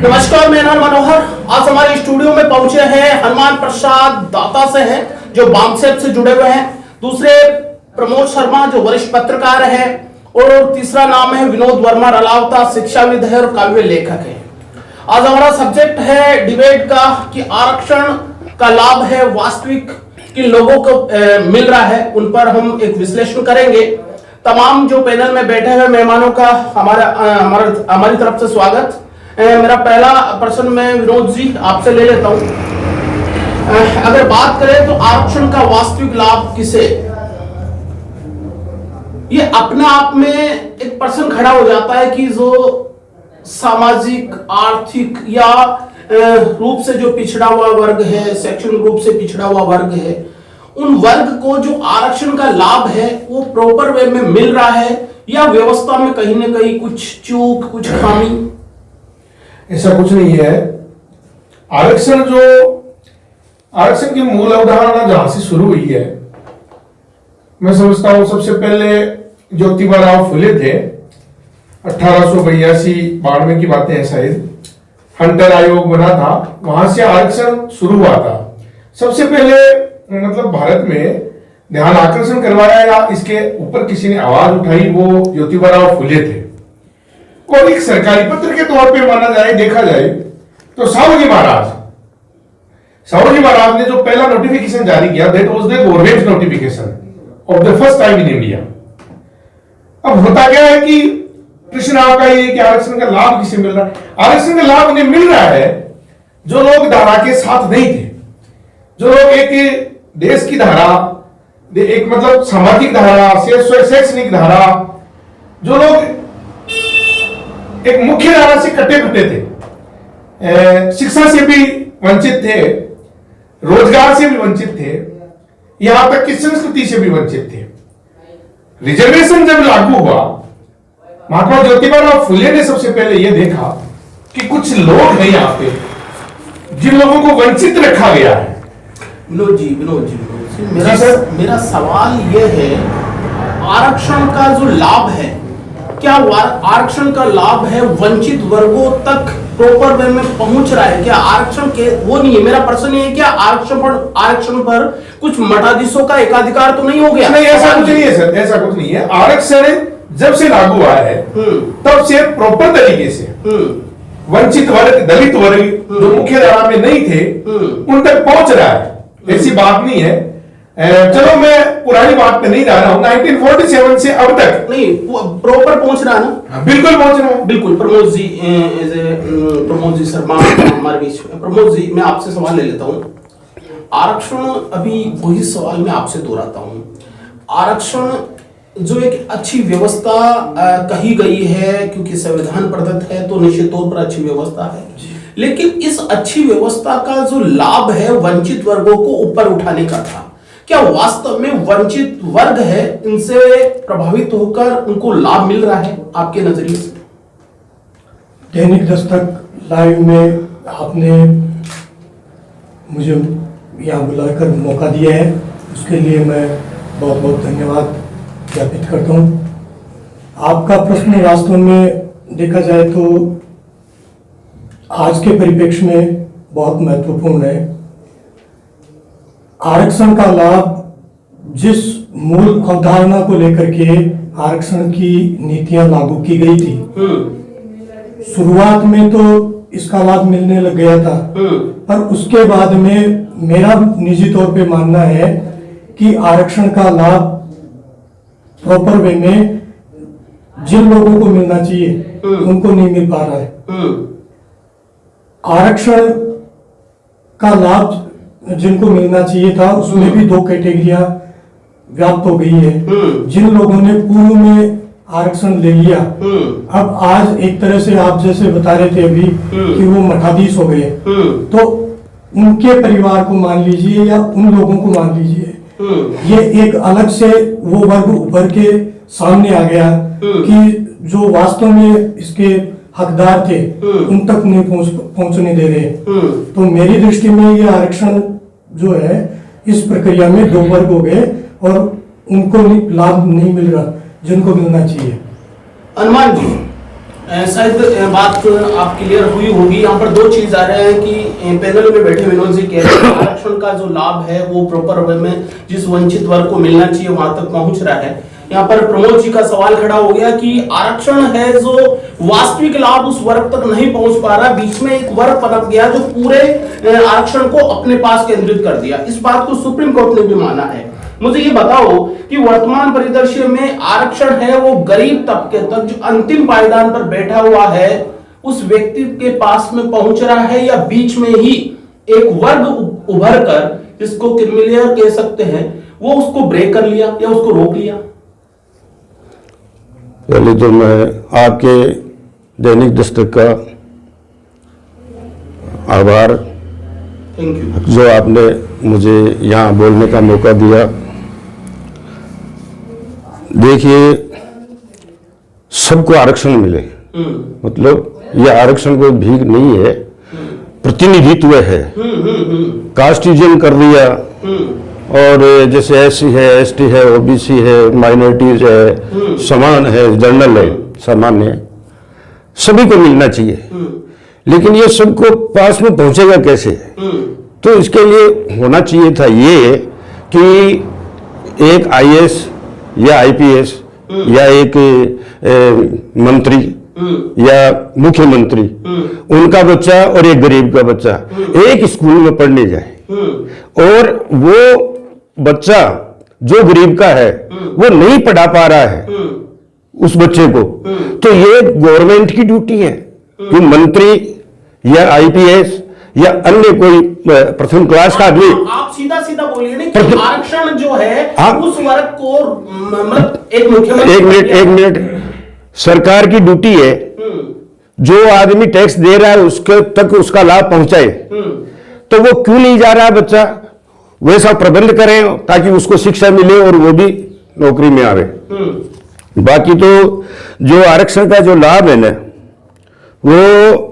नमस्कार, मैं नाम मनोहर। आज हमारे स्टूडियो में पहुंचे हैं हनुमान प्रसाद दाता से हैं जो बामसेप से जुड़े हुए हैं। दूसरे प्रमोद शर्मा जो वरिष्ठ पत्रकार है और तीसरा नाम है विनोद वर्मा रलावता, शिक्षाविद है और काव्य लेखक है। आज हमारा सब्जेक्ट है डिबेट का कि आरक्षण का लाभ है वास्तविक किन लोगों को मिल रहा है, उन पर हम एक विश्लेषण करेंगे। तमाम जो पैनल में बैठे हुए मेहमानों का हमारी तरफ से स्वागत। मेरा पहला प्रश्न मैं विनोद जी आपसे ले लेता हूं। अगर बात करें तो आरक्षण का वास्तविक लाभ किसे, ये अपने आप में एक प्रश्न खड़ा हो जाता है कि जो सामाजिक आर्थिक या रूप से जो पिछड़ा हुआ वर्ग है, शैक्षणिक रूप से पिछड़ा हुआ वर्ग है, उन वर्ग को जो आरक्षण का लाभ है वो प्रॉपर वे में मिल रहा है या व्यवस्था में कहीं ना कहीं कुछ चूक, कुछ खामी? ऐसा कुछ नहीं है। आरक्षण की मूल अवधारणा जहां से शुरू हुई है, मैं समझता हूं सबसे पहले ज्योतिबा फुले थे। 1882-92 की बातें हैं शायद, हंटर आयोग बना था, वहां से आरक्षण शुरू हुआ था। सबसे पहले मतलब भारत में ध्यान आकर्षण करवाया या इसके ऊपर किसी ने आवाज उठाई, वो ज्योतिबा फुले थे। और एक सरकारी पत्र के तौर पे माना जाए, देखा जाए तो साहूजी महाराज ने जो पहला नोटिफिकेशन जारी किया, that was the government notification of the first time in India. अब होता क्या है कि प्रश्न आपका ये कि आरक्षण का लाभ किसे मिल रहा है? आरक्षण का लाभ उन्हें मिल रहा है जो लोग धारा के साथ नहीं थे, जो लोग एक देश की धारा, एक मतलब सामाजिक धारा, शैक्षणिक धारा, जो लोग एक मुख्य धारा से कटे फटे थे, शिक्षा से भी वंचित थे, रोजगार से भी वंचित थे, यहां तक कि संस्कृति से भी वंचित थे। रिजर्वेशन जब लागू हुआ, महात्मा ज्योतिबा फुले ने सबसे पहले यह देखा कि कुछ लोग हैं यहां पे जिन लोगों को वंचित रखा गया है। विनोद जी, मेरा सवाल यह है, आरक्षण का जो लाभ है, क्या आरक्षण का लाभ है वंचित वर्गों तक प्रॉपर वे में पहुंच रहा है? क्या आरक्षण के वो नहीं है, मेरा प्रश्न ये है क्या आरक्षण पर कुछ मठाधीशों का एकाधिकार तो नहीं हो गया? नहीं, ऐसा कुछ नहीं है सर, ऐसा कुछ नहीं है। आरक्षण जब से लागू हुआ है तब से प्रॉपर तरीके से वंचित वर्ग, दलित वर्ग जो मुख्य धारा में नहीं थे उन तक पहुंच रहा है। ऐसी बात नहीं है। चलो मैं पुरानी बात पे नहीं जा रहा हूं, 1947 से अब तक नहीं प्रॉपर पहुंच रहा है ना? बिल्कुल पहुंच रहा है। बिल्कुल। प्रमोद जी शर्मा हमारे बीच में। प्रमोद जी, मैं आपसे सवाल ले लेता हूं। आरक्षण, अभी वही सवाल मैं आपसे दोहराता हूं। आरक्षण जो एक अच्छी व्यवस्था कही गई है, क्योंकि संविधान प्रदत्त है तो निश्चित तौर पर अच्छी व्यवस्था है, लेकिन इस अच्छी व्यवस्था का जो लाभ है वंचित वर्गों को ऊपर उठाने का था, क्या वास्तव में वंचित वर्ग है इनसे प्रभावित होकर उनको लाभ मिल रहा है आपके नजरिए से? दैनिक दस्तक लाइव में आपने मुझे यहाँ बुलाकर मौका दिया है, उसके लिए मैं बहुत बहुत धन्यवाद ज्ञापित करता हूँ। आपका प्रश्न वास्तव में देखा जाए तो आज के परिप्रेक्ष्य में बहुत महत्वपूर्ण है। आरक्षण का लाभ जिस मूल अवधारणा को लेकर के आरक्षण की नीतियां लागू की गई थी, शुरुआत में तो इसका लाभ मिलने लग गया था, पर उसके बाद में मेरा निजी तौर पे मानना है कि आरक्षण का लाभ प्रॉपर वे में जिन लोगों को मिलना चाहिए उनको नहीं मिल पा रहा है। आरक्षण का लाभ जिनको मिलना चाहिए था उसमें भी दो कैटेगरियां व्याप्त हो गई है। जिन लोगों ने पूर्व में आरक्षण ले लिया, अब आज एक तरह से आप जैसे बता रहे थे अभी कि वो मठाधीश हो गए, तो उनके परिवार को मान लीजिए या उन लोगों को मान लीजिए, ये एक अलग से वो वर्ग उभर के सामने आ गया कि जो वास्तव में इसके हकदार थे उन तक नहीं पहुंचने दे रहे। तो मेरी दृष्टि में ये आरक्षण जो है इस प्रक्रिया में दो वर्ग हो गए और उनको लाभ नहीं मिल रहा जिनको मिलना चाहिए। हनुमान जी, शायद बात आप क्लियर हुई होगी। यहाँ पर दो चीज आ रहे हैं कि पैनल में बैठे विनोद जी कह रहे हैं आरक्षण का जो लाभ है वो प्रॉपर वे में जिस वंचित वर्ग को मिलना चाहिए वहां तक पहुंच रहा है। यहाँ पर प्रमोद जी का सवाल खड़ा हो गया कि आरक्षण है जो वास्तविक लाभ उस वर्ग तक नहीं पहुंच पा रहा, बीच में एक वर्ग पनप गया जो पूरे आरक्षण को अपने पास केंद्रित कर दिया। इस बात को सुप्रीम कोर्ट ने भी माना है। मुझे ये बताओ कि वर्तमान परिदृश्य में आरक्षण है वो गरीब तबके तक जो अंतिम पायदान पर बैठा हुआ है उस व्यक्ति के पास में पहुंच रहा है, या बीच में ही एक वर्ग उभर कर जिसको क्रिमिलियर कह सकते हैं वो उसको ब्रेक कर लिया या उसको रोक लिया? पहले तो मैं आपके दैनिक दस्तक का आभार, थैंक यू, जो आपने मुझे यहाँ बोलने का मौका दिया। देखिए, सबको आरक्षण मिले, मतलब यह आरक्षण कोई भीख नहीं है, प्रतिनिधित्व है। कास्टिज्म कर दिया, और जैसे एससी है, एसटी है, ओबीसी है, माइनॉरिटीज है, समान है, जनरल है, सामान्य है, सभी को मिलना चाहिए। लेकिन ये सबको पास में पहुंचेगा कैसे? तो इसके लिए होना चाहिए था ये कि एक आईएएस या आईपीएस या एक मंत्री या मुख्यमंत्री, उनका बच्चा और एक गरीब का बच्चा एक स्कूल में पढ़ने जाए, और वो बच्चा जो गरीब का है वो नहीं पढ़ा पा रहा है उस बच्चे को, तो ये गवर्नमेंट की ड्यूटी है कि मंत्री या आईपीएस या अन्य कोई प्रथम क्लास का आदमी। आप सीधा सीधा बोलिए ना कि आरक्षण जो है उस वर्ग को एक मुख्यमंत्री। एक मिनट, सरकार की ड्यूटी है जो आदमी टैक्स दे रहा है उसके तक उसका लाभ पहुंचाए, तो वो क्यों नहीं जा रहा है बच्चा? वैसा प्रबंध करें ताकि उसको शिक्षा मिले और वो भी नौकरी में आवे। बाकी तो जो आरक्षण का जो लाभ है ना, वो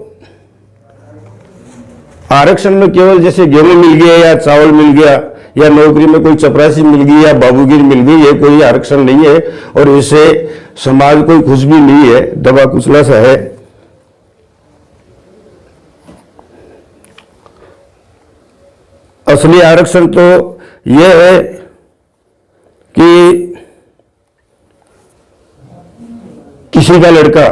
आरक्षण में केवल जैसे गेहूं मिल गया या चावल मिल गया या नौकरी में कोई चपरासी मिल गई या बाबूगिर मिल गई, ये कोई आरक्षण नहीं है, और इससे समाज कोई खुश भी नहीं है, दबा कुचला सा है। असली आरक्षण तो यह है कि किसी का लड़का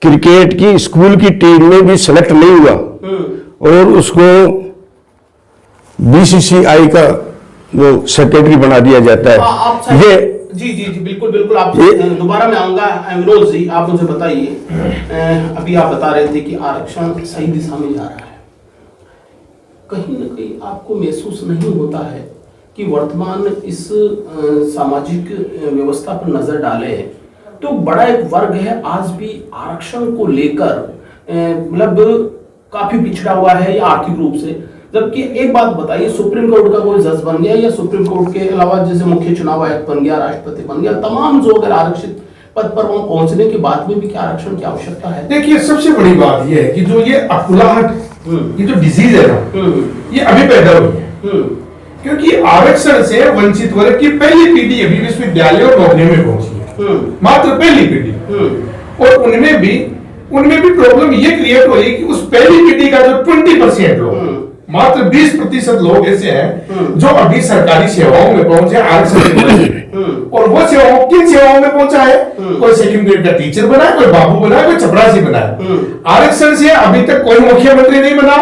क्रिकेट की स्कूल की टीम में भी सिलेक्ट नहीं हुआ और उसको बीसीसीआई का वो सेक्रेटरी बना दिया जाता है। ये जी जी जी बिल्कुल बिल्कुल, आप दोबारा मैं आऊंगा। विनोद जी, आप मुझे बताइए, अभी आप बता रहे थे कि आरक्षण सही दिशा में जा रहा है, कहीं ना कहीं आपको महसूस नहीं होता है कि वर्तमान इस सामाजिक व्यवस्था पर नजर डाले तो बड़ा एक वर्ग है आज भी आरक्षण को लेकर मतलब काफी पिछड़ा हुआ है या आर्थिक रूप से? जबकि एक बात बताइए, सुप्रीम कोर्ट का कोई जज बन गया या सुप्रीम कोर्ट के अलावा जैसे मुख्य चुनाव आयुक्त बन गया, राष्ट्रपति बन गया, तमाम जो अगर आरक्षित पद पर वहां पहुंचने के बाद में भी क्या आरक्षण की आवश्यकता है? देखिए, सबसे बड़ी बात यह है कि जो ये अकुलाहट, ये जो डिजीज है ना, ये अभी पैदा हुई है, क्योंकि आरक्षण से वंचित वर्ग की पहली पीढ़ी अभी विश्वविद्यालय और नौकरी में पहुंची है, मात्र पहली पीढ़ी, और उनमें भी प्रॉब्लम ये क्रिएट हो रही है कि उस पहली पीढ़ी का जो 20% लोग, मात्र 20% लोग ऐसे हैं जो अभी सरकारी सेवाओं में पहुंचे आरक्षण की वजह से। और वो सेवाओं, किन सेवाओं में पहुंचा है? कोई सेकंड ग्रेड का टीचर बना है, कोई बाबू बना है, कोई चपरासी बना है। आरक्षण से अभी तक कोई मुख्यमंत्री नहीं बना,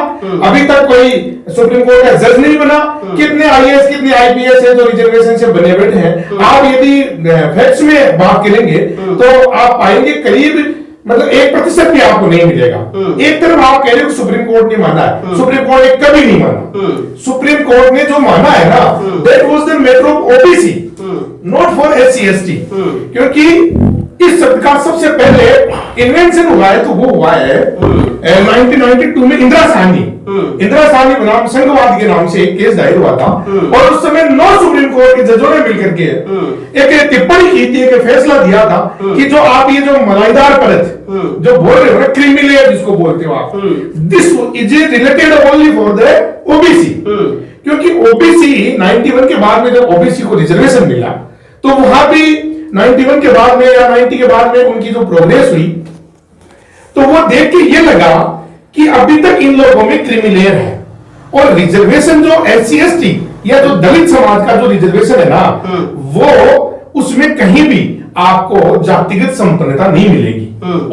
अभी तक कोई सुप्रीम कोर्ट का जज नहीं बना। कितने आईएएस, कितने आईपीएस है जो रिजर्वेशन से बने बैठे हैं। आप यदि फैक्ट्स में बात करेंगे तो आप पाएंगे करीब मतलब 1% भी आपको नहीं मिलेगा। एक तरफ आप कह रहे हो सुप्रीम कोर्ट ने माना है, सुप्रीम कोर्ट ने कभी नहीं माना। सुप्रीम कोर्ट ने जो माना है ना, that was the matter of OBC, not for SC ST, क्योंकि इस शब्द का सबसे पहले इन्वेंशन हुआ है तो वो हुआ है 1992 में इंदिरा साहनी बनाम संघवाद के नाम से एक केस दायर हुआ था, और उस समय 9 सुप्रीम कोर्ट के जजों ने मिलकर के एक टिप्पणी की थी, एक फैसला दिया था कि जो आप ये जो मलाईदार परत जो बोल रहे हो ना, क्रीमिलेयर जिसको बोलते हो आप, this is related only for the OBC, क्योंकि ओबीसी 91 के बाद में जब ओबीसी को रिजर्वेशन मिला तो वहां भी 91 के बाद में या 90 के बाद में उनकी जो प्रोग्रेस हुई तो वो देख के ये लगा कि अभी तक इन लोगों में क्रिमिलेयर है, और रिजर्वेशन जो SC/ST या जो दलित समाज का जो रिजर्वेशन है ना, वो उसमें कहीं भी आपको जातिगत संपन्नता नहीं मिलेगी।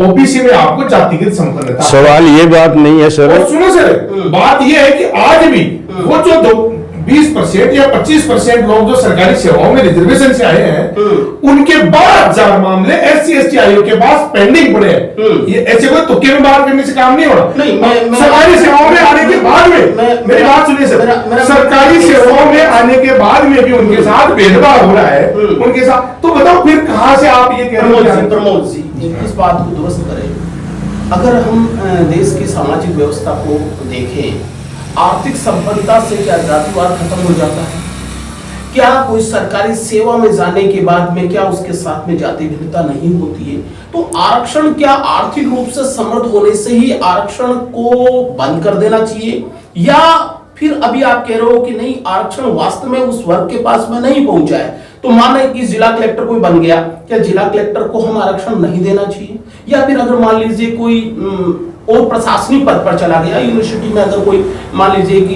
ओबीसी में आपको जातिगत संपन्नता। सवाल ये बात नहीं है सर। और सुनो सर, बात ये है कि आज भी वो जो 20% या 25% लोग जो सरकारी सेवाओं में रिजर्वेशन से आए हैं, उनके 12,000 मामले SC/ST आयोग के पास पेंडिंग पड़े हैं। ये ऐसे कोई तुक्के में बाहर करने से काम नहीं होना। नहीं, सरकारी सेवाओं में आने के बाद में, मेरी बात सुनिए सर, सरकारी सेवाओं में आने के बाद में भी उनके साथ भेदभाव हो रहा है, उनके साथ। तो बताओ फिर कहां से आप ये कह रहे हैं? प्रमोद जी, इस बात को दुरुस्त करें। अगर हम देश की सामाजिक व्यवस्था को देखें, आर्थिक संपन्नता से क्या जातिवाद खत्म हो जाता है? क्या कोई सरकारी सेवा में जाने के बाद में क्या उसके साथ में जाति भिन्नता नहीं होती है? तो आरक्षण क्या आर्थिक रूप से समृद्ध होने से ही आरक्षण को बंद कर देना चाहिए, या फिर अभी आप कह रहे हो कि नहीं, आरक्षण वास्तव में उस वर्ग के पास में नहीं पहुंचा है, तो माने कि जिला कलेक्टर कोई बन गया, क्या जिला कलेक्टर को हम आरक्षण नहीं देना चाहिए? या फिर अगर मान लीजिए कोई और प्रशासनिक पद पर चला गया, यूनिवर्सिटी में अगर कोई मान लीजिए कि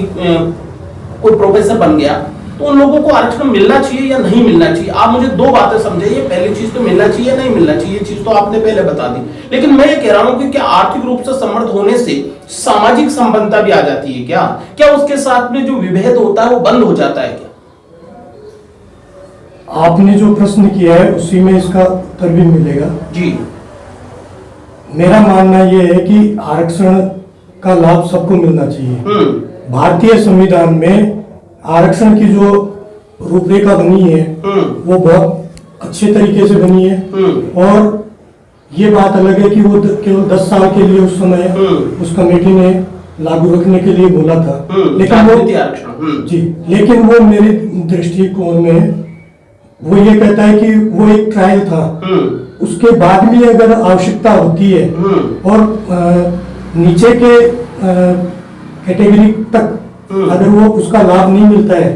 कोई प्रोफेसर बन गया, तो उन लोगों को आरक्षण मिलना चाहिए या नहीं मिलना चाहिए? आप मुझे दो बातें समझाइए। पहली चीज तो मिलना चाहिए नहीं मिलना चाहिए, चीज तो आपने पहले बता दी, लेकिन मैं ये कह रहा हूं कि क्या आर्थिक रूप से समृद्ध होने से सामाजिक संबंधता भी आ जाती है क्या? क्या उसके साथ में जो विभेद होता है वो बंद हो जाता है क्या? आपने जो प्रश्न किया है उसी में इसका उत्तर भी मिलेगा जी। मेरा मानना यह है कि आरक्षण का लाभ सबको मिलना चाहिए। भारतीय संविधान में आरक्षण की जो रूपरेखा बनी है वो बहुत अच्छे तरीके से बनी है, और ये बात अलग है कि वो केवल 10 साल के लिए उस समय उस कमेटी ने लागू रखने के लिए बोला था, लेकिन लेकिन वो मेरे दृष्टिकोण में वो ये कहता है कि वो एक ट्रायल था, उसके बाद भी अगर आवश्यकता होती है और नीचे के कैटेगरी तक अगर वो उसका लाभ नहीं मिलता है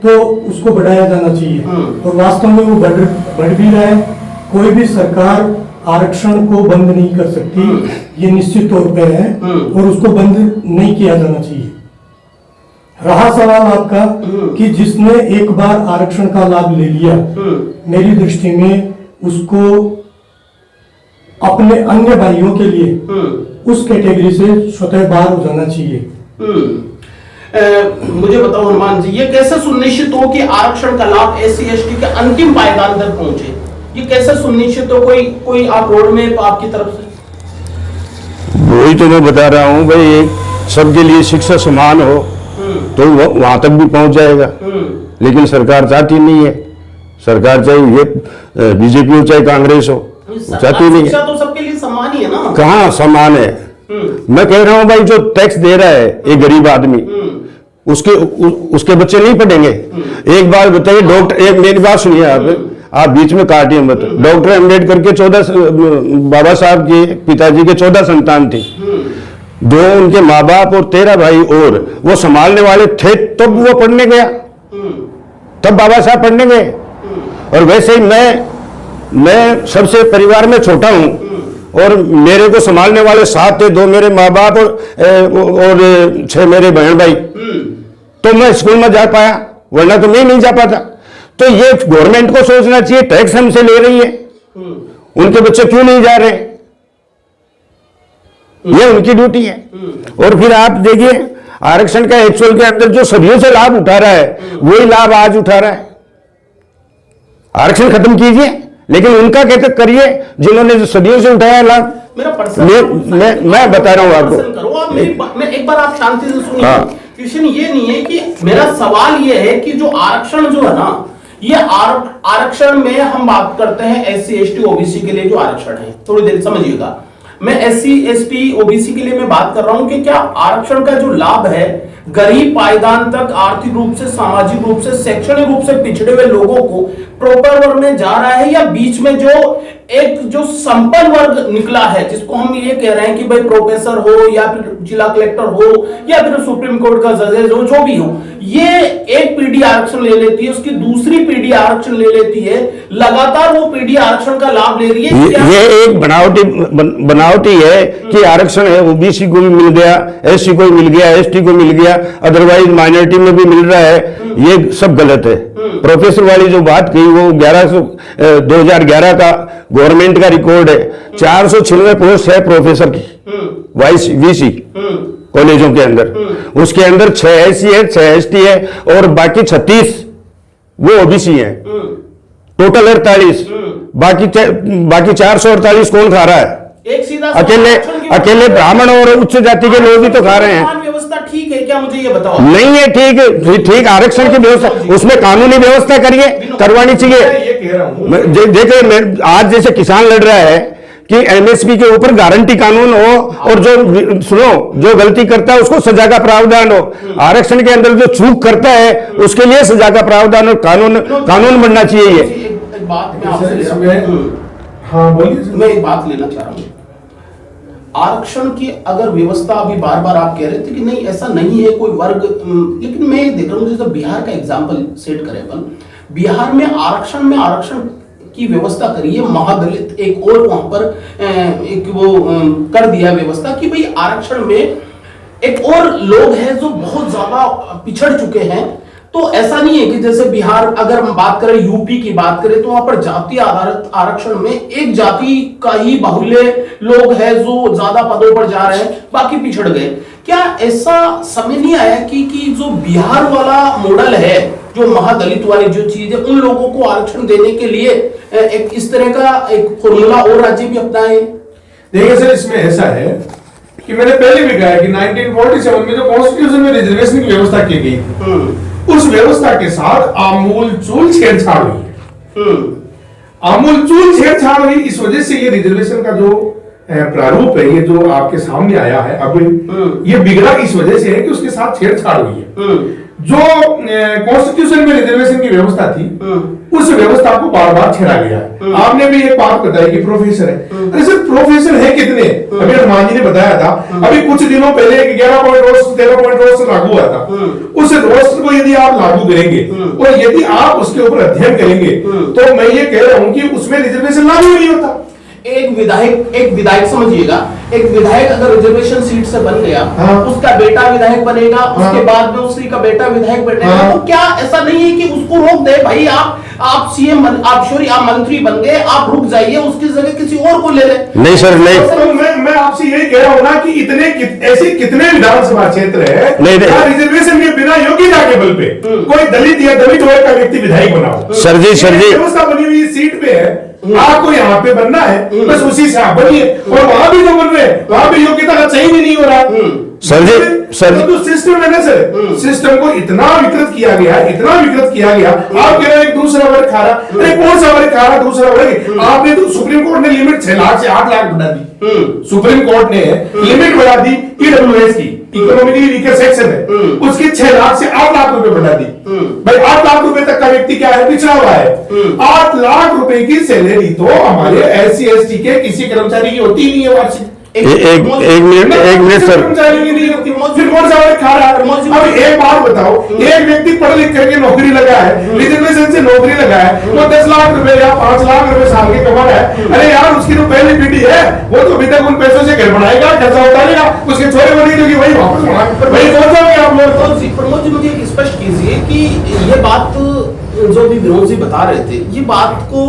तो उसको बढ़ाया जाना चाहिए, और वास्तव में वो बढ़ भी रहा है। कोई भी सरकार आरक्षण को बंद नहीं कर सकती, ये निश्चित तौर पे है, और उसको बंद नहीं किया जाना चाहिए। रहा सवाल आपका कि जिसने एक बार आरक्षण का लाभ ले लिया, मेरी दृष्टि में उसको अपने अन्य भाइयों के लिए उस कैटेगरी से स्वतः बाहर हो जाना चाहिए। मुझे बताओ हनुमान जी, ये कैसे सुनिश्चित हो कि आरक्षण का लाभ SC/ST के अंतिम पायदान तक पहुंचे? ये कैसे सुनिश्चित हो? कोई आप रोड मैप आपकी तरफ से? वही तो मैं बता रहा हूँ भाई, सबके लिए शिक्षा समान हो तो वहां तक भी पहुंच जाएगा, लेकिन सरकार चाहती नहीं है। सरकार चाहे ये बीजेपी हो चाहे कांग्रेस हो, चाहती नहीं है। शिक्षा तो सबके लिए समान ही है ना? कहाँ समान है? मैं कह रहा हूँ भाई, जो टैक्स दे रहा है एक गरीब आदमी, उसके बच्चे नहीं पढ़ेंगे? एक बार बताइए, डॉक्टर, एक मेरी बात सुनिए, आप बीच में काटिए मत। डॉक्टर अम्बेडकर के 14 बाबा साहब के पिताजी के 14 संतान थे, 2 उनके माँ बाप और 13 भाई, और वो संभालने वाले थे तब वो पढ़ने गया, तब बाबा साहब पढ़ने गए। और वैसे ही मैं सबसे परिवार में छोटा हूं, और मेरे को संभालने वाले 7 थे, 2 मेरे माँ बाप और 6 मेरे बहन भाई, तो मैं स्कूल में जा पाया, वरना तो मैं नहीं जा पाता। तो ये गवर्नमेंट को सोचना चाहिए, टैक्स हमसे ले रही है, उनके बच्चे क्यों नहीं जा रहे? ये उनकी ड्यूटी है। और फिर आप देखिए, आरक्षण का एक्चुअल के अंदर जो सदियों से लाभ उठा रहा है, वही लाभ आज उठा रहा है। आरक्षण खत्म कीजिए, लेकिन उनका कहते करिए जिन्होंने जो सदियों से उठाया लाभ। मैं बता रहा हूं आपको। मैं एक बार आप शांति से सुनिए। क्वेश्चन ये नहीं है कि, मेरा सवाल ये है कि जो आरक्षण जो है ना, ये आरक्षण में हम बात करते हैं SC/ST OBC के लिए जो आरक्षण है, थोड़ी देर समझिएगा। मैं SC/ST OBC के लिए मैं बात कर रहा हूं कि क्या आरक्षण का जो लाभ है गरीब पायदान तक, आर्थिक रूप से, सामाजिक रूप से, शैक्षणिक रूप से पिछड़े हुए लोगों को प्रॉपर वर्ग में जा रहा है, या बीच में जो संपन्न वर्ग निकला है, जिसको हम ये कह रहे हैं कि भाई प्रोफेसर हो या फिर जिला कलेक्टर हो या फिर सुप्रीम कोर्ट का जजेस हो, जो भी हो, ये एक पीढ़ी आरक्षण ले लेती है, उसकी दूसरी पीढ़ी आरक्षण ले लेती है, लगातार वो पीढ़ी आरक्षण का लाभ ले रही है। ये एक बनावटी है कि आरक्षण है ओबीसी को भी मिल गया, एससी को भी मिल गया, एसटी को मिल गया, अदरवाइज माइनॉरिटी में भी मिल रहा है, ये सब गलत है। प्रोफेसर वाली जो बात कही वो 2011 का गवर्नमेंट का रिकॉर्ड है, 496 पोस्ट है प्रोफेसर की वाइस वीसी कॉलेजों के अंदर, उसके अंदर 6 एससी है, 6 एसटी है और बाकी 36 वो ओबीसी है, टोटल 48, बाकी 448 कौन खा रहा है? एक सीधा अकेले ब्राह्मण और उच्च जाति के लोग ही तो खा रहे हैं। व्यवस्था ठीक है क्या, मुझे ये बताओ। नहीं है ठीक आरक्षण की व्यवस्था, उसमें कानूनी व्यवस्था करिए, करवानी चाहिए। ये कह रहा हूं, देखिए आज जैसे किसान लड़ रहा है कि एमएसपी के ऊपर गारंटी कानून हो और जो गलती करता है उसको सजा का प्रावधान हो, आरक्षण के अंदर जो चूक करता है उसके लिए सजा का प्रावधान और कानून बनना चाहिए। ये एक बात मैं आपसे ले रहा हूं, हाँ बोलिए। मैं एक बात लेना चाह रहा हूं, आरक्षण की अगर व्यवस्था अभी बार बार आप कह रहे थे कि नहीं ऐसा नहीं है कोई वर्ग, लेकिन मैं देख रहा हूं जैसे बिहार का एग्जांपल सेट करें अपन, बिहार में आरक्षण की व्यवस्था करी है, महादलित एक और वहां पर एक वो कर दिया व्यवस्था कि भाई आरक्षण में एक और लोग हैं जो बहुत ज्यादा पिछड़ चुके हैं। तो ऐसा नहीं है कि जैसे बिहार, अगर हम बात करें यूपी की बात करें तो वहां पर जाति आधारित आरक्षण में एक जाति का ही बाहुल्य लोग हैं जो ज्यादा पदों पर जा रहे हैं, बाकी पिछड़ गए। क्या ऐसा समय नहीं आया कि जो बिहार वाला मॉडल है, जो महादलित वाली जो चीज है, उन लोगों को आरक्षण देने के लिए एक इस तरह का एक फॉर्मूला और राज्य भी अपनाए? देखिए सर, इसमें ऐसा है कि मैंने पहले भी कहा कि 1947 में जो कॉन्स्टिट्यूशन में रिजर्वेशन की व्यवस्था की गई, उस व्यवस्था के साथ आमूलचूल छेड़छाड़ हुई। आमूलचूल छेड़छाड़ हुई, इस वजह से ये रिजर्वेशन का जो प्रारूप है, ये जो आपके सामने आया है अभी, ये बिगड़ा इस वजह से है कि उसके साथ छेड़छाड़ हुई है। जो कॉन्स्टिट्यूशन में रिजर्वेशन की व्यवस्था थी, उस व्यवस्था को बार बार छेड़ा गया है। आपने भी एक बात बताई कि प्रोफेसर है, अरे सर प्रोफेसर है कितने? अभी हनुमान जी ने बताया था, अभी कुछ दिनों पहले 11 पॉइंट रोस्टर 13 पॉइंट रोस्टर लागू हुआ था। उस रोस्टर को यदि आप लागू करेंगे और यदि आप उसके ऊपर अध्ययन करेंगे, तो मैं ये कह रहा हूं कि उसमें रिजर्वेशन लागू नहीं होता। एक विधायक समझिएगा, एक विधायक अगर रिजर्वेशन सीट से बन गया, उसका बेटा विधायक बनेगा, उसके बाद में उसी का बेटा विधायक बनेगा, तो क्या ऐसा नहीं है कि उसको रोक दे, भाई आप सीएम आप मंत्री बन गए, आप रुक जाइए, उसकी जगह किसी और को ले ले? नहीं सर, नहीं। मैं आपसे यही कह रहा हूं ना कि इतने ऐसे कितने विधानसभा क्षेत्र है रिजर्वेशन के बिना योग्यता के बल पे कोई दलित या दलित वर्ग का व्यक्ति विधायक बनाओ। सर जी व्यवस्था बनी हुई सीट पे है, आपको यहाँ पे बनना है, बस उसी से आप बनिए। और वहां भी जो बन रहे हैं वहां भी योग्यता का चयन ही नहीं हो रहा। सर तो सिस्टम है ना सर, सिस्टम को इतना विकृत किया गया, इतना विकृत किया गया। आप कह रहे हैं एक दूसरा वर्ग खा रहा, अरे कौन सा वर्ग खा रहा दूसरा वर्ग? आपने तो सुप्रीम कोर्ट ने लिमिट 6 लाख से 8 लाख बढ़ा दी। सुप्रीम कोर्ट ने लिमिट बढ़ा दी ईडब्ल्यूएस की, इकोनॉमिकली वीकर सेक्शन है, उसकी 6 लाख से 8 लाख रुपए बढ़ा दी। भाई 8 लाख रुपए तक का व्यक्ति क्या है? पिछड़ा हुआ है। 8 लाख रुपए की सैलरी तो हमारे एससी एसटी के किसी कर्मचारी की होती नहीं है वार्षिक। एक मिनट सर, फिर कौन सा वर्ग खा रहा है? अब एक बात बताओ, एक व्यक्ति पढ़ लिख करके नौकरी लगा है, रिजर्वेशन से नौकरी लगा है, वो 10 लाख रुपए या 5 लाख रुपए साल के कमा रहा है। अरे यार, उसकी तो पहली पीढ़ी है, वो तो अभी तक उन पैसों से घर बनाएगा, खर्चा उतारेगा, उसके छोरे बनेगी तो वही वापस वही पहुंच जाओगे आप लोग। प्रमोद जी, मुझे स्पष्ट कीजिए कि ये बात जो भी विनोद जी बता रहे थे, ये बात को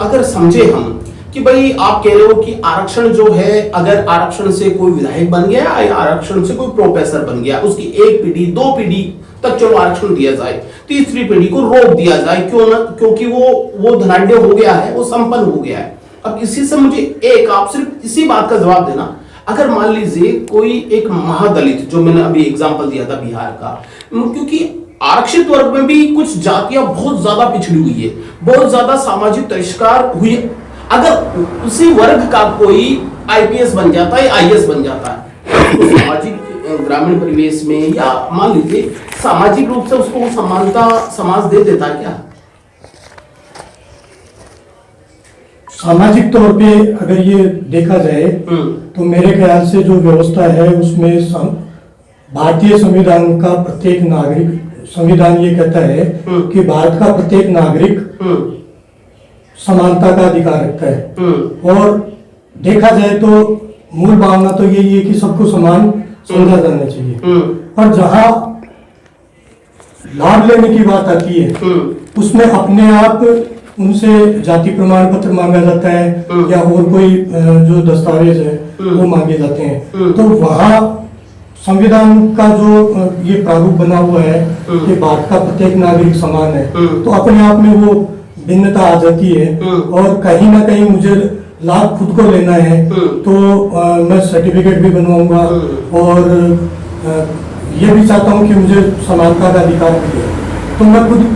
अगर समझे हम कि भाई आप कह रहे हो कि आरक्षण जो है, अगर आरक्षण से कोई विधायक बन गया या आरक्षण से कोई प्रोफेसर बन गया, उसकी एक पीढ़ी 2 पीढ़ी तक चलो आरक्षण दिया जाए, तीसरी पीढ़ी को रोक दिया जाए, क्यों ना? क्योंकि वो धनाढ्य हो गया है, वो संपन्न हो गया है। अब इसी से मुझे आप सिर्फ इसी बात का जवाब देना, अगर मान लीजिए कोई एक महादलित, जो मैंने अभी एग्जाम्पल दिया था बिहार का, क्योंकि आरक्षित वर्ग में भी कुछ जातियां बहुत ज्यादा पिछड़ी हुई है, बहुत ज्यादा सामाजिक तिरस्कार हुई है, अगर उसी वर्ग का कोई आईपीएस बन जाता है, आईएएस बन जाता है, तो सामाजिक ग्रामीण परिवेश में या मान लीजिए सामाजिक रूप से उसको समानता समाज दे देता है क्या? सामाजिक तौर पे अगर ये देखा जाए तो मेरे ख्याल से जो व्यवस्था है उसमें भारतीय संविधान का प्रत्येक नागरिक, संविधान ये कहता है कि भारत का प्रत्येक नागरिक समानता का अधिकार रखता है। और देखा जाए तो मूल भावना तो यही है कि सबको समान समझा जाना चाहिए। और जहां लाभ लेने की बात आती है उसमें अपने आप उनसे जाति प्रमाण पत्र मांगा जाता है या और कोई जो दस्तावेज है वो मांगे जाते हैं। तो वहाँ संविधान का जो ये प्रारूप बना हुआ है कि भारत का प्रत्येक नागरिक समान है, तो अपने आप में वो भिन्नता आ जाती है। और कहीं ना कहीं मुझे लाभ खुद को लेना है तो मैं सर्टिफिकेट भी बनवाऊंगा और ये भी चाहता हूँ कि मुझे समानता का अधिकार मिले। तो मैं खुद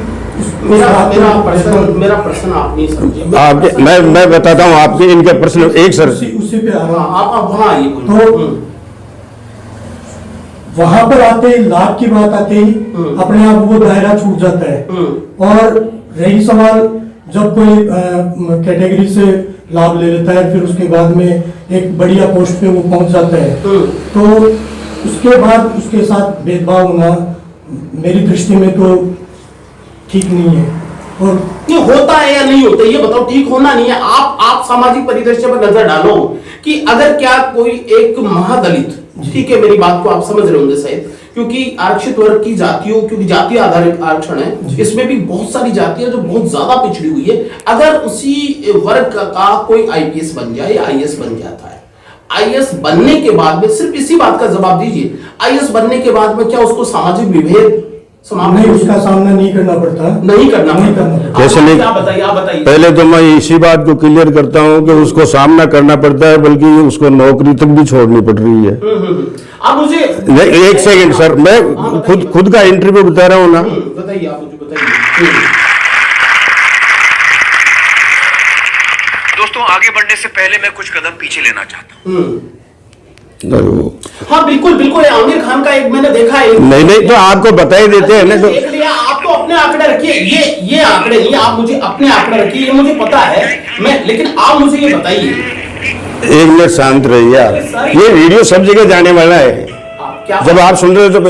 मेरा प्रश्न आप नहीं समझे। आपके मैं बताता हूँ आपके इनके प्रश्न एक सर उसी पे आ रहा हूँ। आप वहाँ आइए। तो वहां पर आते ही लाभ की बात आते ही अपने आप वो दायरा छूट जाता है। और रही सवाल जब कोई कैटेगरी से लाभ ले लेता है फिर उसके बाद में एक बढ़िया पोस्ट पे वो पहुंच जाता है तो उसके बाद उसके साथ भेदभाव होना मेरी दृष्टि में तो ठीक नहीं है। और ये होता है या नहीं होता ये बताओ। ठीक होना नहीं है। आप सामाजिक परिदृश्य पर नजर डालो कि अगर क्या कोई एक महादलित, ठीक है मेरी बात को आप समझ रहे होंगे शायद, क्योंकि आरक्षित वर्ग की जातियों, क्योंकि जातीय आधारित आरक्षण है, इसमें भी बहुत सारी जातियां जो बहुत ज्यादा पिछड़ी हुई है। अगर उसी वर्ग का कोई आईपीएस बन जाए या आईएएस बन जाता है, आईएएस बनने के बाद में सिर्फ इसी बात का जवाब दीजिए, आईएएस बनने के बाद में क्या उसको सामाजिक विभेद नहीं, उसका सामना नहीं करना पड़ता। नहीं करना पड़ता। कैसे नहीं? आप बताइए। पहले तो मैं इसी बात को क्लियर करता हूँ कि उसको सामना करना पड़ता है, बल्कि उसको नौकरी तक भी छोड़नी पड़ रही है। आप मुझे एक सेकंड सर, मैं खुद का इंटरव्यू बता रहा हूँ ना। बताइए, आप मुझे बताइए। दोस्तों, आगे बढ़ने से पहले मैं कुछ कदम पीछे लेना चाहता हूँ। हाँ बिल्कुल बिल्कुल। आमिर खान का एक मैंने देखा है। नहीं तो आपको बता ही देते हैं ना। तो देख लिया। आप तो अपने आंकड़े रखिए, ये आंकड़े नहीं, आप मुझे अपने आंकड़े रखिए, ये मुझे पता है मैं, लेकिन आप मुझे ये बताइए। एक मिनट शांत रहिए आप। ये वीडियो सब जगह जाने वाला है। क्या जब आप सुन रहे हो तो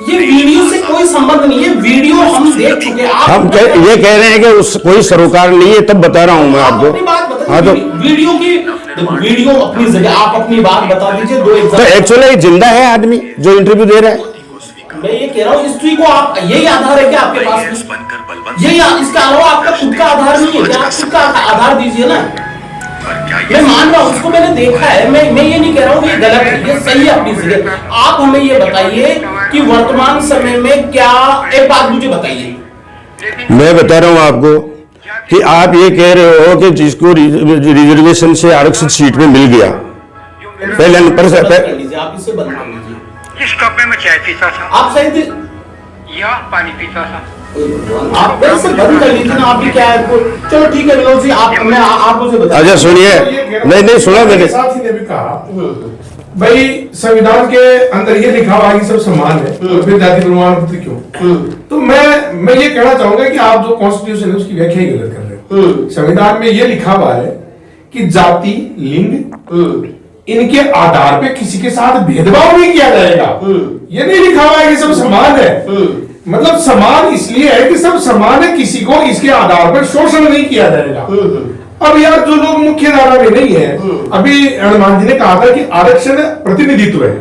ये वीडियो से कोई संबंध नहीं है। वीडियो हम देख चुके हैं। हम ये कह रहे हैं कि उस कोई सरोकार नहीं है, तब बता रहा हूं मैं आपको। अपनी बात बताइए। हाँ तो वीडियो की वीडियो अपनी जगह, आप अपनी बात बता दीजिए। दो तो एक्चुअली जिंदा है आदमी जो इंटरव्यू दे रहा है। मैं ये कह रहा हूँ, हिस्ट्री को आप यही आधार है क्या आपके पास? यही, इसके अलावा आपका खुद का आधार नहीं है क्या? आप खुद का आधार दीजिए ना। मैं मान रहा हूँ, उसको मैंने देखा है। मैं ये नहीं कह रहा हूँ ये गलत है, ये सही है अपनी जगह। आप हमें ये बताइए कि वर्तमान समय में क्या, एक बात मुझे बताइए। मैं बता रहा हूँ आपको कि आप ये कह रहे हो कि जिसको रिजर्वेशन से आरक्षित सीट में मिल गया, पहले आप इसे बंद कर लीजिए। इस कप में मैं चाय पीता था, आप सही थे, या पानी पीता था। आप मेरे से बंद कर लीजिए ना। आप भी क्या है, चलो ठीक है विनोद जी, आप मुझे बताइए। अच्छा सुनिए, नहीं सुना मैंने। साथ ही ने भी कहा भाई संविधान के अंदर ये लिखा हुआ है कि सब समान है, और फिर जाति प्रमाण पत्र क्यों? तो मैं ये कहना चाहूंगा कि आप जो कॉन्स्टिट्यूशन है उसकी व्याख्या ही गलत कर रहे हो। संविधान में ये लिखा हुआ है कि जाति, लिंग, इनके आधार पे किसी के साथ भेदभाव नहीं किया जाएगा। ये नहीं लिखा हुआ है कि सब समान है। मतलब समान इसलिए है कि सब समान है, किसी को इसके आधार पर शोषण नहीं किया जाएगा। अब यार जो लोग मुख्य धारा में नहीं है, अभी हनुमान जी ने कहा था कि आरक्षण प्रतिनिधित्व है।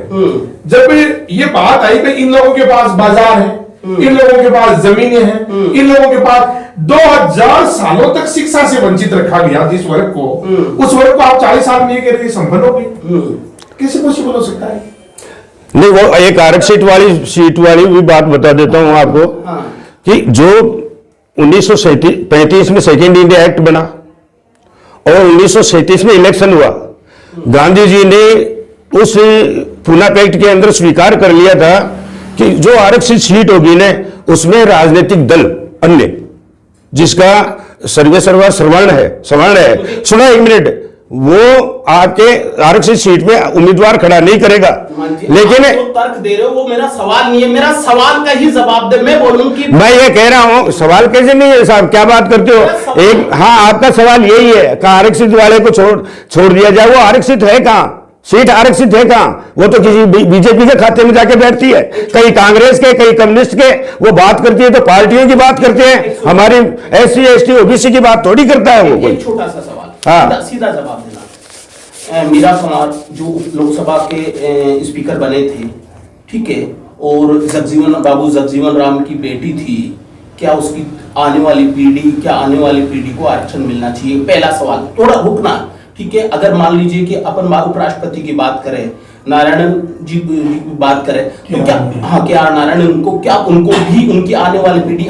जब ये बात आई कि इन लोगों के पास बाजार है, इन लोगों के पास जमीनें हैं, इन लोगों के पास 2000 सालों तक शिक्षा से वंचित रखा गया जिस वर्ग को, उस वर्ग को आप 40 साल में ये कह रहे संपन्न हो गए, कैसे पॉसिबल हो सकता है? नहीं, वो एक आरक्षित वाली सीट वाली भी बात बता देता हूं आपको कि जो 1935 में सेकेंड इंडिया एक्ट बना और 1937 में इलेक्शन हुआ, गांधी जी ने उस पूना पैक्ट के अंदर स्वीकार कर लिया था कि जो आरक्षित सीट होगी ना उसमें राजनीतिक दल अन्य जिसका सर्वे सर्वा सवर्ण है, सुना एक मिनट, वो आके आरक्षित सीट पे उम्मीदवार खड़ा नहीं करेगा। लेकिन आप जो तर्क दे रहे हो वो मेरा सवाल नहीं है, मेरा सवाल का ही जवाब दे। मैं बोलूं कि मैं ये कह रहा हूं, सवाल कैसे नहीं है साहब, क्या बात करते हो? एक, हाँ, आपका सवाल यही है कि आरक्षित वाले को छोड़ दिया जाए। वो आरक्षित है कहाँ? सीट आरक्षित है कहां? वो तो किसी बीजेपी के खाते में जाके बैठती है, कहीं कांग्रेस के, कहीं कम्युनिस्ट के। वो बात करती है तो पार्टियों की बात करते हैं, हमारी SC ST OBC की बात थोड़ी करता है वो कोई। एक छोटा सा सवाल, हाँ। सीधा जवाब देना। मीरा कुमार जो लोकसभा के स्पीकर बने थे, ठीक है, और जगजीवन राम की बेटी थी, क्या उसकी आने वाली पीढ़ी को आरक्षण मिलना चाहिए? पहला सवाल, थोड़ा रुकना, ठीक है। अगर मान लीजिए कि अपन उपराष्ट्रपति की बात करें, नारायणन जी की बात करें, तो क्या नारायणन उनको भी उनकी आने वाली पीढ़ी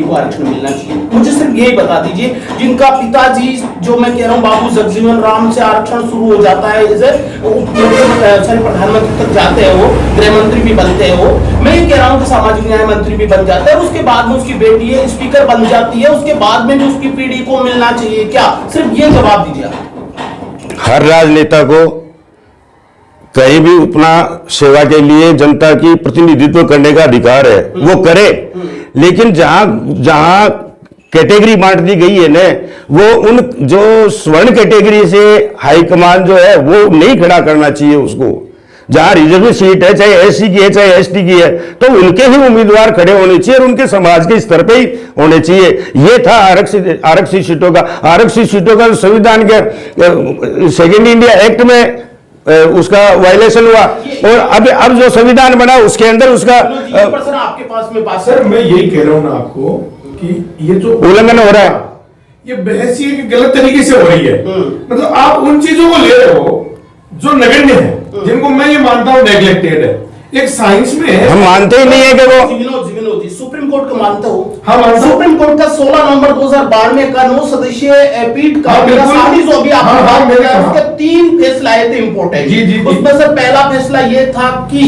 को आरक्षण मिलना चाहिए? मुझे सिर्फ यही बता दीजिए, जिनका पिताजी, जो मैं कह रहा हूँ, बाबू जगजीवन राम से आरक्षण शुरू हो जाता है, जैसे प्रधानमंत्री तक जाते हैं, वो गृह मंत्री भी बनते हैं, वो मैं ये कह रहा हूँ कि सामाजिक न्याय मंत्री भी बन जाता है, उसके बाद में उसकी बेटी है स्पीकर बन जाती है, उसके बाद में जो उसकी पीढ़ी को मिलना चाहिए, क्या? सिर्फ ये जवाब दीजिए आप। हर राजनेता को कहीं भी अपना सेवा के लिए जनता की प्रतिनिधित्व करने का अधिकार है, वो करे। लेकिन जहां कैटेगरी बांट दी गई है ना, वो उन जो स्वर्ण कैटेगरी से हाईकमान जो है वो नहीं खड़ा करना चाहिए उसको। जहां रिजर्व सीट है, चाहे SC की है चाहे ST की है, तो उनके ही उम्मीदवार खड़े होने चाहिए और उनके समाज के स्तर पे ही होने चाहिए। ये था आरक्षित सीटों का। आरक्षित सीटों का संविधान के सेकेंड इंडिया एक्ट में उसका वायलेशन हुआ, और अब जो संविधान बना उसके अंदर उसका आपके पास में बात। सर मैं यही कह रहा हूं ना आपको कि ये जो उल्लंघन हो रहा है, ये बहस ये गलत तरीके से हो रही है। मतलब आप उन चीजों को ले रहे हो जो नगण्य है, जिनको मैं ये मानता हूं नेग्लेक्टेड है। एक साइंस में है, हम मानते ही नहीं है कि वो विनोद जी सुप्रीम कोर्ट को मानते हो? हाँ, मानता हूं। सुप्रीम कोर्ट का 16 नवंबर 2012 का 9 सदस्यीय पीठ का जो अभी आपने बात किया, उसके 3 फैसला आए थे इंपोर्टेंट। उसमें से पहला फैसला ये था कि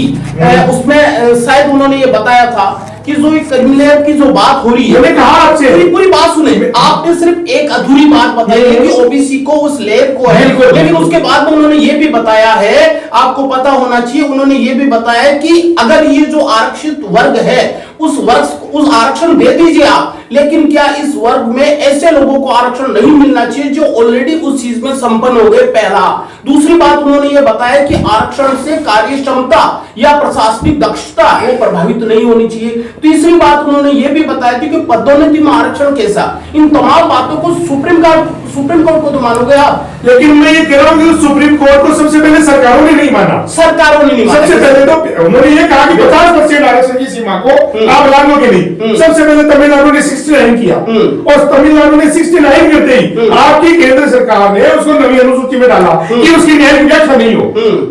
उसमें शायद उन्होंने ये बताया था कि जो क्रिमिनल की जो बात हो रही है, मैंने कहा आपसे पूरी बात सुने, आपने सिर्फ एक अधूरी बात बताई है कि OBC को उस लेयर को है, लेकिन उसके बाद में उन्होंने ये भी बताया है, आपको पता होना चाहिए, उन्होंने ये भी बताया कि अगर ये जो आरक्षित वर्ग है उस आरक्षण दे दीजिए आप, लेकिन क्या इस वर्ग में ऐसे लोगों को आरक्षण नहीं मिलना चाहिए जो ऑलरेडी उस चीज में संपन्न हो गए? पहला। दूसरी बात उन्होंने ये बताया कि आरक्षण से कार्य क्षमता या प्रशासनिक दक्षता वो प्रभावित नहीं होनी चाहिए। तीसरी बात उन्होंने ये भी बताया थी कि पदोन्नति में आरक्षण कैसा। इन तमाम बातों को सुप्रीम कोर्ट को तो मानोगे आप, लेकिन मैं ये कह रहा हूँ कि सुप्रीम कोर्ट को सबसे पहले सरकारों ने नहीं माना। सरकारों ने नहीं माना। सबसे पहले तो उन्होंने ये कहा कि 50% आरक्षण की सीमा को आप लागू के नहीं। सबसे पहले तमिलनाडु ने 69 किया, और तमिलनाडु ने 69 करते ही आपकी केंद्र सरकार ने उसको नवी अनुसूची में डाला कि उसकी न्यायिक व्याख्या नहीं हो,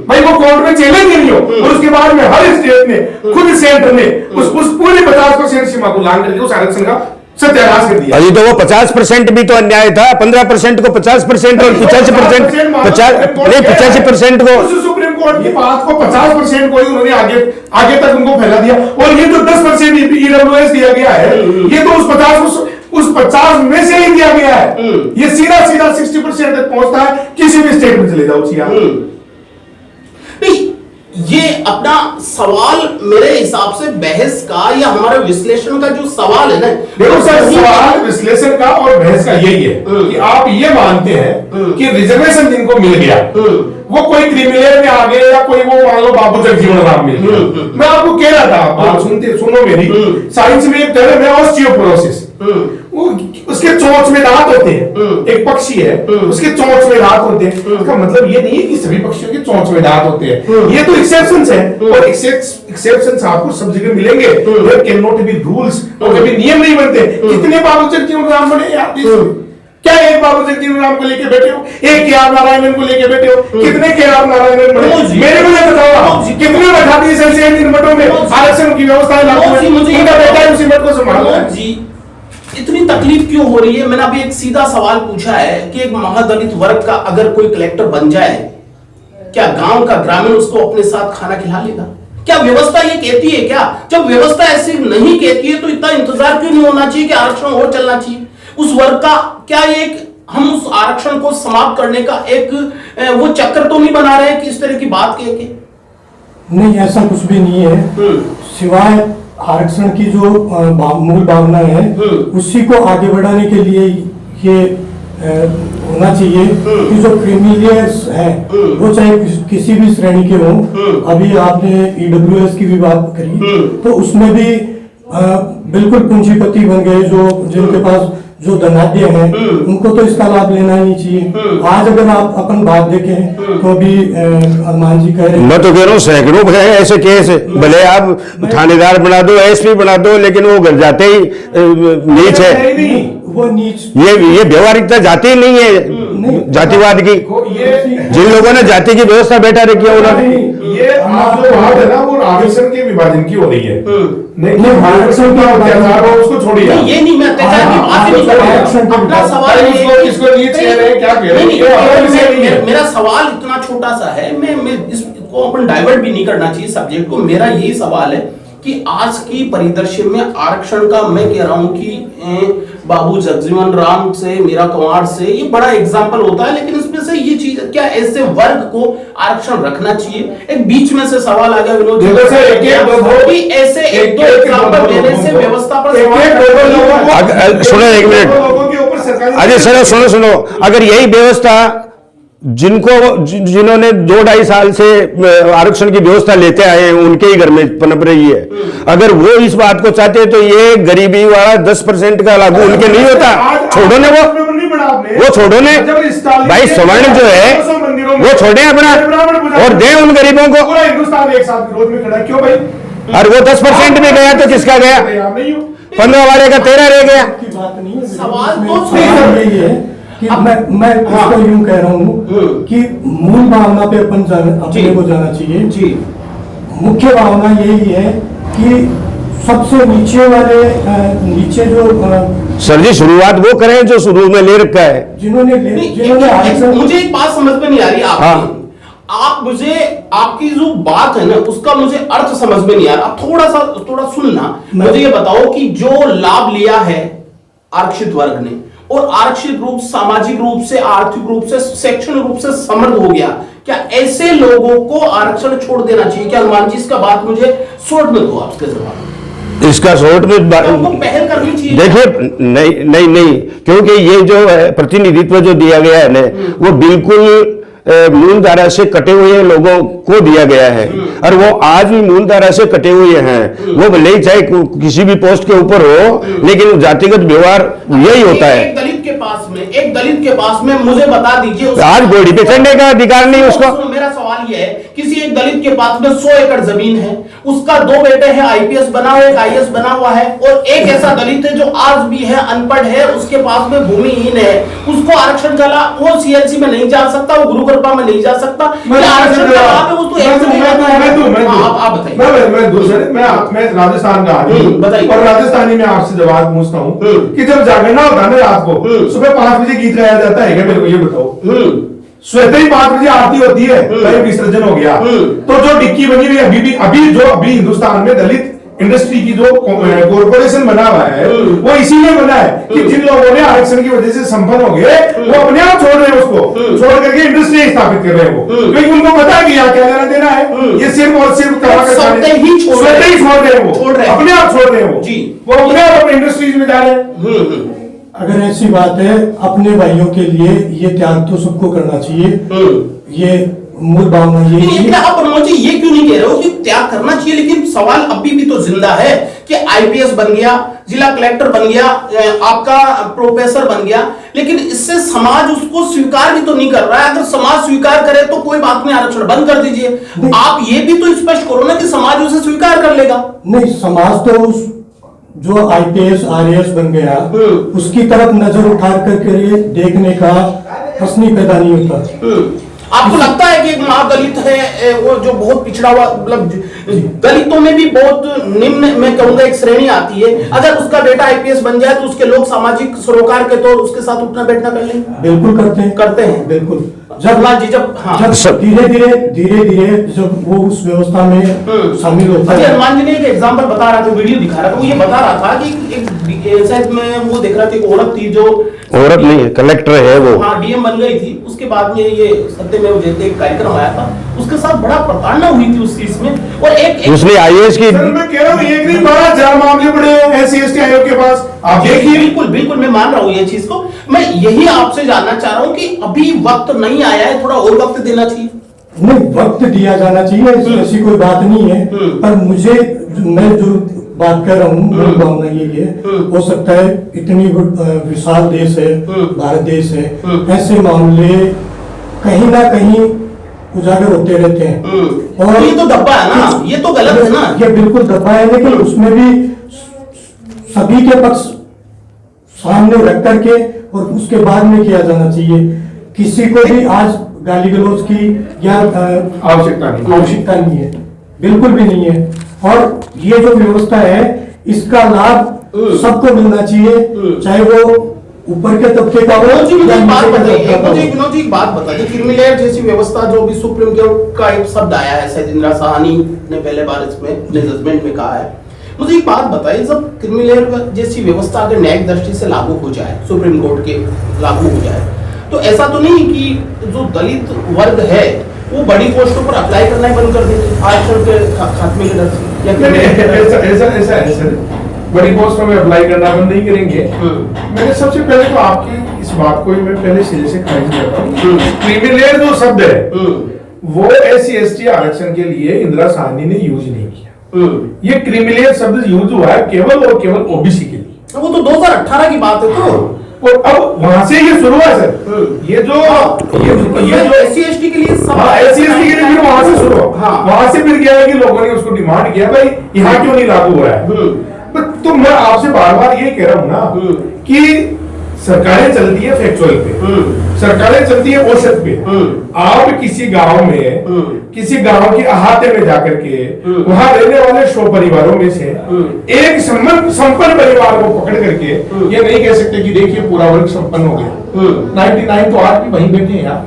भाई वो कोर्ट में चैलेंज नहीं हो। और उसके बाद में हर स्टेट ने, खुद सेंटर ने उस पूरे 50% सीमा को लांघ करके उस आरक्षण का सत्यानाश कर दिया। अभी तो वो 50% भी तो अन्याय था। 15% को 50% और 85% को सुप्रीम कोर्ट की बात को 50% को ही उन्होंने आगे तक उनको फैला दिया। और ये जो 10% EWS दिया गया है, ये तो उस 50 में से ही दिया गया है। ये सीधा 60% तक पहुंचता है, किसी भी स्टेट में चले जाओ। ये अपना सवाल मेरे हिसाब से बहस का या हमारे विश्लेषण का जो सवाल है ना, देखो सर, सवाल विश्लेषण का और बहस का यही है कि आप ये मानते हैं कि रिजर्वेशन जिनको मिल गया वो कोई क्रिमिनल में आ गए या कोई वो मान लो बाबू जगजीवन राम मिल गया। मैं आपको कह रहा था, बात सुनो मेरी, साइंस में एक टर्म है ऑस्टियोपोरोसिस। वो उसके चोंच में दांत होते हैं, एक पक्षी है उसके चोंच में दांत होते हैं। इसका मतलब ये नहीं है कि सभी पक्षियों के चोंच में दांत होते हैं, ये तो एक्सेप्शंस है, और एक्सेप्शंस आपको सब जगह मिलेंगे। There can not be rules, और कभी नियम नहीं बनते। कितने बाबू जगजीवन राम बने यार? क्या एक बाबू जगजीवन राम को लेके बैठे हो, एक KR नारायणन को लेके बैठे हो? कितने KR नारायणन बने? मेरे को बताओ, कितने बैठा दिए सैंक्शन इन मठों में आरक्षण की व्यवस्था लागू है? उनका बेटा है उसी मठ को संभालना है। इतनी तकलीफ क्यों हो रही है? मैंने अभी एक सीधा सवाल पूछा है कि एक महादलित वर्ग का अगर कोई कलेक्टर बन जाए, क्या गांव का ग्रामीण उसको अपने साथ खाना खिला लेगा? क्या व्यवस्था ये कहती है? क्या जब व्यवस्था ऐसी नहीं कहती है तो इतना इंतजार क्यों नहीं होना चाहिए कि आरक्षण और चलना चाहिए? उस वर्ग का क्या एक हम उस आरक्षण को समाप्त करने का एक वो चक्कर तो नहीं बना रहे कि इस तरह की बात कह के? नहीं, ऐसा कुछ भी नहीं है। सिवाय आरक्षण की जो मूल भावना है उसी को आगे बढ़ाने के लिए ये होना चाहिए कि जो क्रिमिनल्स है वो चाहे किसी भी श्रेणी के हों। अभी आपने ईडब्ल्यूएस की भी बात करी, तो उसमें भी बिल्कुल पूंजीपति बन गए जो जिनके पास जो धनाढ्य हैं उनको तो इसका लाभ लेना ही नहीं चाहिए। आज अगर आप अपन बात देखें तो अभी हनुमान जी कह रहे हैं, मैं तो कह रहा हूँ सैकड़ों है ऐसे केस, भले आप थानेदार बना दो, एसपी बना दो, लेकिन वो घर जाते ही नीच है। वो नीच ये व्यवहारिकता जाती ही नहीं है जातिवाद की। जिन लोगों ने जाति की व्यवस्था बैठा रखी है उन्होंने, ये आप जो बात है ना वो आरक्षण के विभाजन की हो रही है। नहीं, आरक्षण का अत्याचार हो उसको छोड़िए। ये नहीं, मैं अत्याचार की बात ही नहीं कर रहा। अपना सवाल ये है कि इसको नीच कह रहे हैं, क्या कह रहे हैं? मेरा सवाल इतना छोटा सा है, मैं इसको अपन डाइवर्ट भी नहीं करना चाहिए सब्जेक्ट को। मेरा यही सवाल है कि आज की परिदृश्य में आरक्षण का, मैं कह रहा हूं कि बाबू जगजीवन राम से, मीरा कुमार से ये बड़ा एग्जाम्पल होता है, लेकिन इसमें से ये चीज क्या ऐसे वर्ग को आरक्षण रखना चाहिए? एक बीच में से सवाल आ गया विनोद जी कि ऐसे एक दो एग्जाम्पल देने से व्यवस्था पर सुनो एक मिनट, अजय सर सुनो, अगर यही व्यवस्था जिन्होंने 2-2.5 साल से आरक्षण की व्यवस्था लेते आए हैं उनके ही घर में पनप रही है, अगर वो इस बात को चाहते हैं तो ये गरीबी वाला 10% का लागू उनके नहीं होता। छोड़ो ने वो छोड़ो ने भाई, स्वर्ण जो है वो छोड़े अपना और दें उन गरीबों को। पूरा हिंदुस्तान एक साथ विरोध में खड़ा है, क्यों भाई? और वो 10% में गया तो किसका गया? 15 वाले का 13 रह गया। सवाल तो यही है कि मैं इसको यूं कह रहा हूँ कि मूल भावना पे अपने को जाना चाहिए जी। मुख्य भावना यही है कि सबसे नीचे वाले नीचे जो सर जी शुरुआत वो करें जो शुरू में ले रखा है, जिन्होंने मुझे एक बात समझ में नहीं आ रही आपकी। आप मुझे आपकी जो बात है ना उसका मुझे अर्थ समझ में नहीं आ रहा। आप थोड़ा सुनना, मुझे ये बताओ कि जो लाभ लिया है आरक्षित वर्ग ने और आरक्षित रूप, सामाजिक रूप से, आर्थिक रूप से, शैक्षणिक रूप से समृद्ध हो गया, क्या ऐसे लोगों को आरक्षण छोड़ देना चाहिए? क्या हनुमान जी इसका बात मुझे शॉर्ट में दो आपके जवाब। इसका शॉर्ट में पहल करनी चाहिए। देखिए नहीं, क्योंकि ये जो प्रतिनिधित्व जो दिया गया है ना वो बिल्कुल मूल धारा से कटे हुए लोगों को दिया गया है, और वो आज भी मूल धारा से कटे हुए हैं। वो भले ही चाहे किसी भी पोस्ट के ऊपर हो, लेकिन जातिगत व्यवहार यही होता है। एक दलित के पास में मुझे बता दीजिए, आज घोड़ी पे चढ़ने का अधिकार नहीं उसको। मेरा सवाल यह है, किसी एक दलित के पास में 100 एकड़ जमीन है, उसका 2 बेटे हैं, आईपीएस बना हुआ है, एक आईएएस बना हुआ है, और एक ऐसा दलित है जो आज भी है, अनपढ़ है, उसके पास में भूमिहीन है, उसको आरक्षण का लाभ, वो सीएलसी में नहीं जा सकता, वो गुरु कृपा में नहीं जा सकता। आरक्षण का लाभ है वो तो आप बताइए। मैं राजस्थान का आदमी और राजस्थानी में आपसे जवाब पूछता हूँ कि जब जागरना होता है ना रात को सुबह 5 बजे गीत गाया जाता है क्या? मेरे को ये बताओ। सुबह ही 5 बजे आरती होती है, विसर्जन हो गया, तो जो डिक्की बनी हुई अभी हिंदुस्तान में दलित इंडस्ट्री की जो कॉर्पोरेशन बना हुआ है वो इसीलिए बना है कि जिन लोगों ने आरक्षण की वजह से संपन्न हो गए वो अपने आप छोड़ रहे हैं, उसको छोड़ करके इंडस्ट्री स्थापित कर रहे हैं वो, क्योंकि उनको पता है कि यहाँ क्या लेना देना है। ये सिर्फ और सिर्फ ही छोड़ रहे हैं, वो अपने आप छोड़ रहे हैं, वो अपने आप अपने इंडस्ट्रीज में जा रहे हैं। अगर ऐसी बात है, अपने भाइयों के लिए ये त्याग तो सबको करना चाहिए। ये मूल भावना ये आप प्रमोद जी ये क्यों नहीं कह रहे हो कि त्याग करना चाहिए? लेकिन सवाल अभी भी तो जिंदा है कि आईपीएस बन गया, जिला कलेक्टर बन गया, आपका प्रोफेसर बन गया, लेकिन इससे समाज उसको स्वीकार भी तो नहीं कर रहा है। अगर समाज स्वीकार करे तो कोई बात नहीं, आरक्षण बंद कर दीजिए। आप ये भी तो स्पष्ट करो ना कि समाज उसे स्वीकार कर लेगा। नहीं, समाज तो उस जो आईपीएस आरएएस बन गया उसकी तरफ नजर उठा करके देखने का प्रश्न ही पैदा नहीं होता। आपको लगता है कि एक महादलित है वो जो बहुत पिछड़ा हुआ, मतलब दलितों में भी बहुत निम्न मैं कहूंगा एक श्रेणी आती है, अगर उसका बेटा आईपीएस बन जाए तो उसके लोग सामाजिक सरोकार के तौर उसके साथ उठना बैठना कर लेंगे? बिल्कुल करते हैं बिल्कुल। जब जी जब हाँ जब धीरे धीरे जब वो उस व्यवस्था में शामिल होता अभी है। हनुमान जी ने एक एग्जांपल बता रहा था, वीडियो दिखा रहा था, वो ये बता रहा था कि एक शायद में वो देख रहा था, एक औरत थी जो औरत नहीं है, कलेक्टर है वो। हाँ डीएम बन गई थी, उसके बाद में ये सत्यमेव जयते एक कार्यक्रम आया था, उसके साथ बड़ा प्रताड़ना हुई थी उस चीज में। और एक उसने आईएएस की सर मैं कह रहा हूँ एक नहीं 12 मामले पड़े हैं SC/ST आयोग के पास, आप देखिए। बिल्कुल बिल्कुल मैं मान रहा हूँ ये चीज को। मैं यही आपसे जानना चाह रहा हूँ कि अभी वक्त नहीं आया है, थोड़ा और वक्त देना चाहिए। नहीं, वक्त दिया जाना चाहिए, ऐसी कोई बात नहीं है। पर मैं जो बात कर रहा हूँ, मेरी भावना ये है, हो सकता है इतनी विशाल देश है, भारत देश है, ऐसे मामले कहीं ना कहीं उजागर होते रहते हैं। और ये तो धब्बा है ना, ये तो गलत है ना। ये बिल्कुल धब्बा है, लेकिन उसमें भी सभी के पक्ष सामने रख करके और उसके बाद में किया जाना चाहिए। किसी को भी आज गाली गलौज की या आवश्यकता नहीं है, बिल्कुल भी नहीं है। और ये जो व्यवस्था है इसका लाभ सबको मिलना चाहिए, चाहे वो ऊपर के तबके का हो विनोद जी मुझे या एक बात नीचे के बताइए, तबके का हो। विनोद जी एक बात बताइए, क्रीमी लेयर जैसी व्यवस्था जो भी सुप्रीम कोर्ट का एक शब्द आया है, शायद इंदिरा साहनी ने पहले बार इसमें अपने जजमेंट में कहा है, मुझे एक बात बताइए, जब क्रीमी लेयर जैसी व्यवस्था अगर न्यायिक दृष्टि से लागू हो जाए, सुप्रीम कोर्ट के लागू हो जाए, तो ऐसा तो नहीं कि जो दलित वर्ग है वो बड़ी पोस्टों पर अप्लाई करना ही बंद कर देंगे आरक्षण के खात्मे के दर से, या ऐसा है सर, बड़ी पोस्टों में अप्लाई करना बंद नहीं करेंगे। मैंने सबसे पहले तो आपकी इस बात को मैं पहले सिरे से खारिज करता हूँ। क्रीमी लेयर जो शब्द है वो SC/ST आरक्षण के लिए इंदिरा साहनी ने यूज नहीं किया। ये क्रीमी लेयर शब्द यूज हुआ है केवल और केवल OBC के लिए। वो तो 2018 की बात है। तो और अब वहां से ये शुरू है सर, ये जो SC/ST के लिए SC/ST के लिए फिर वहां से शुरू हाँ। वहां से फिर क्या है कि लोगों ने उसको डिमांड किया भाई यहाँ क्यों नहीं लागू हो रहा है। तो मैं आपसे बार बार ये कह रहा हूं ना कि सरकारें चलती है फैक्चुअल पे, सरकारें चलती है औसत पे। आप किसी गांव में किसी गांव के अहाते में जाकर के वहां रहने वाले 100 परिवारों में से एक संपन्न परिवार को पकड़ करके ये नहीं कह सकते कि देखिए पूरा वर्ग संपन्न हो गया। 99 तो आज भी वहीं बैठे हैं यार।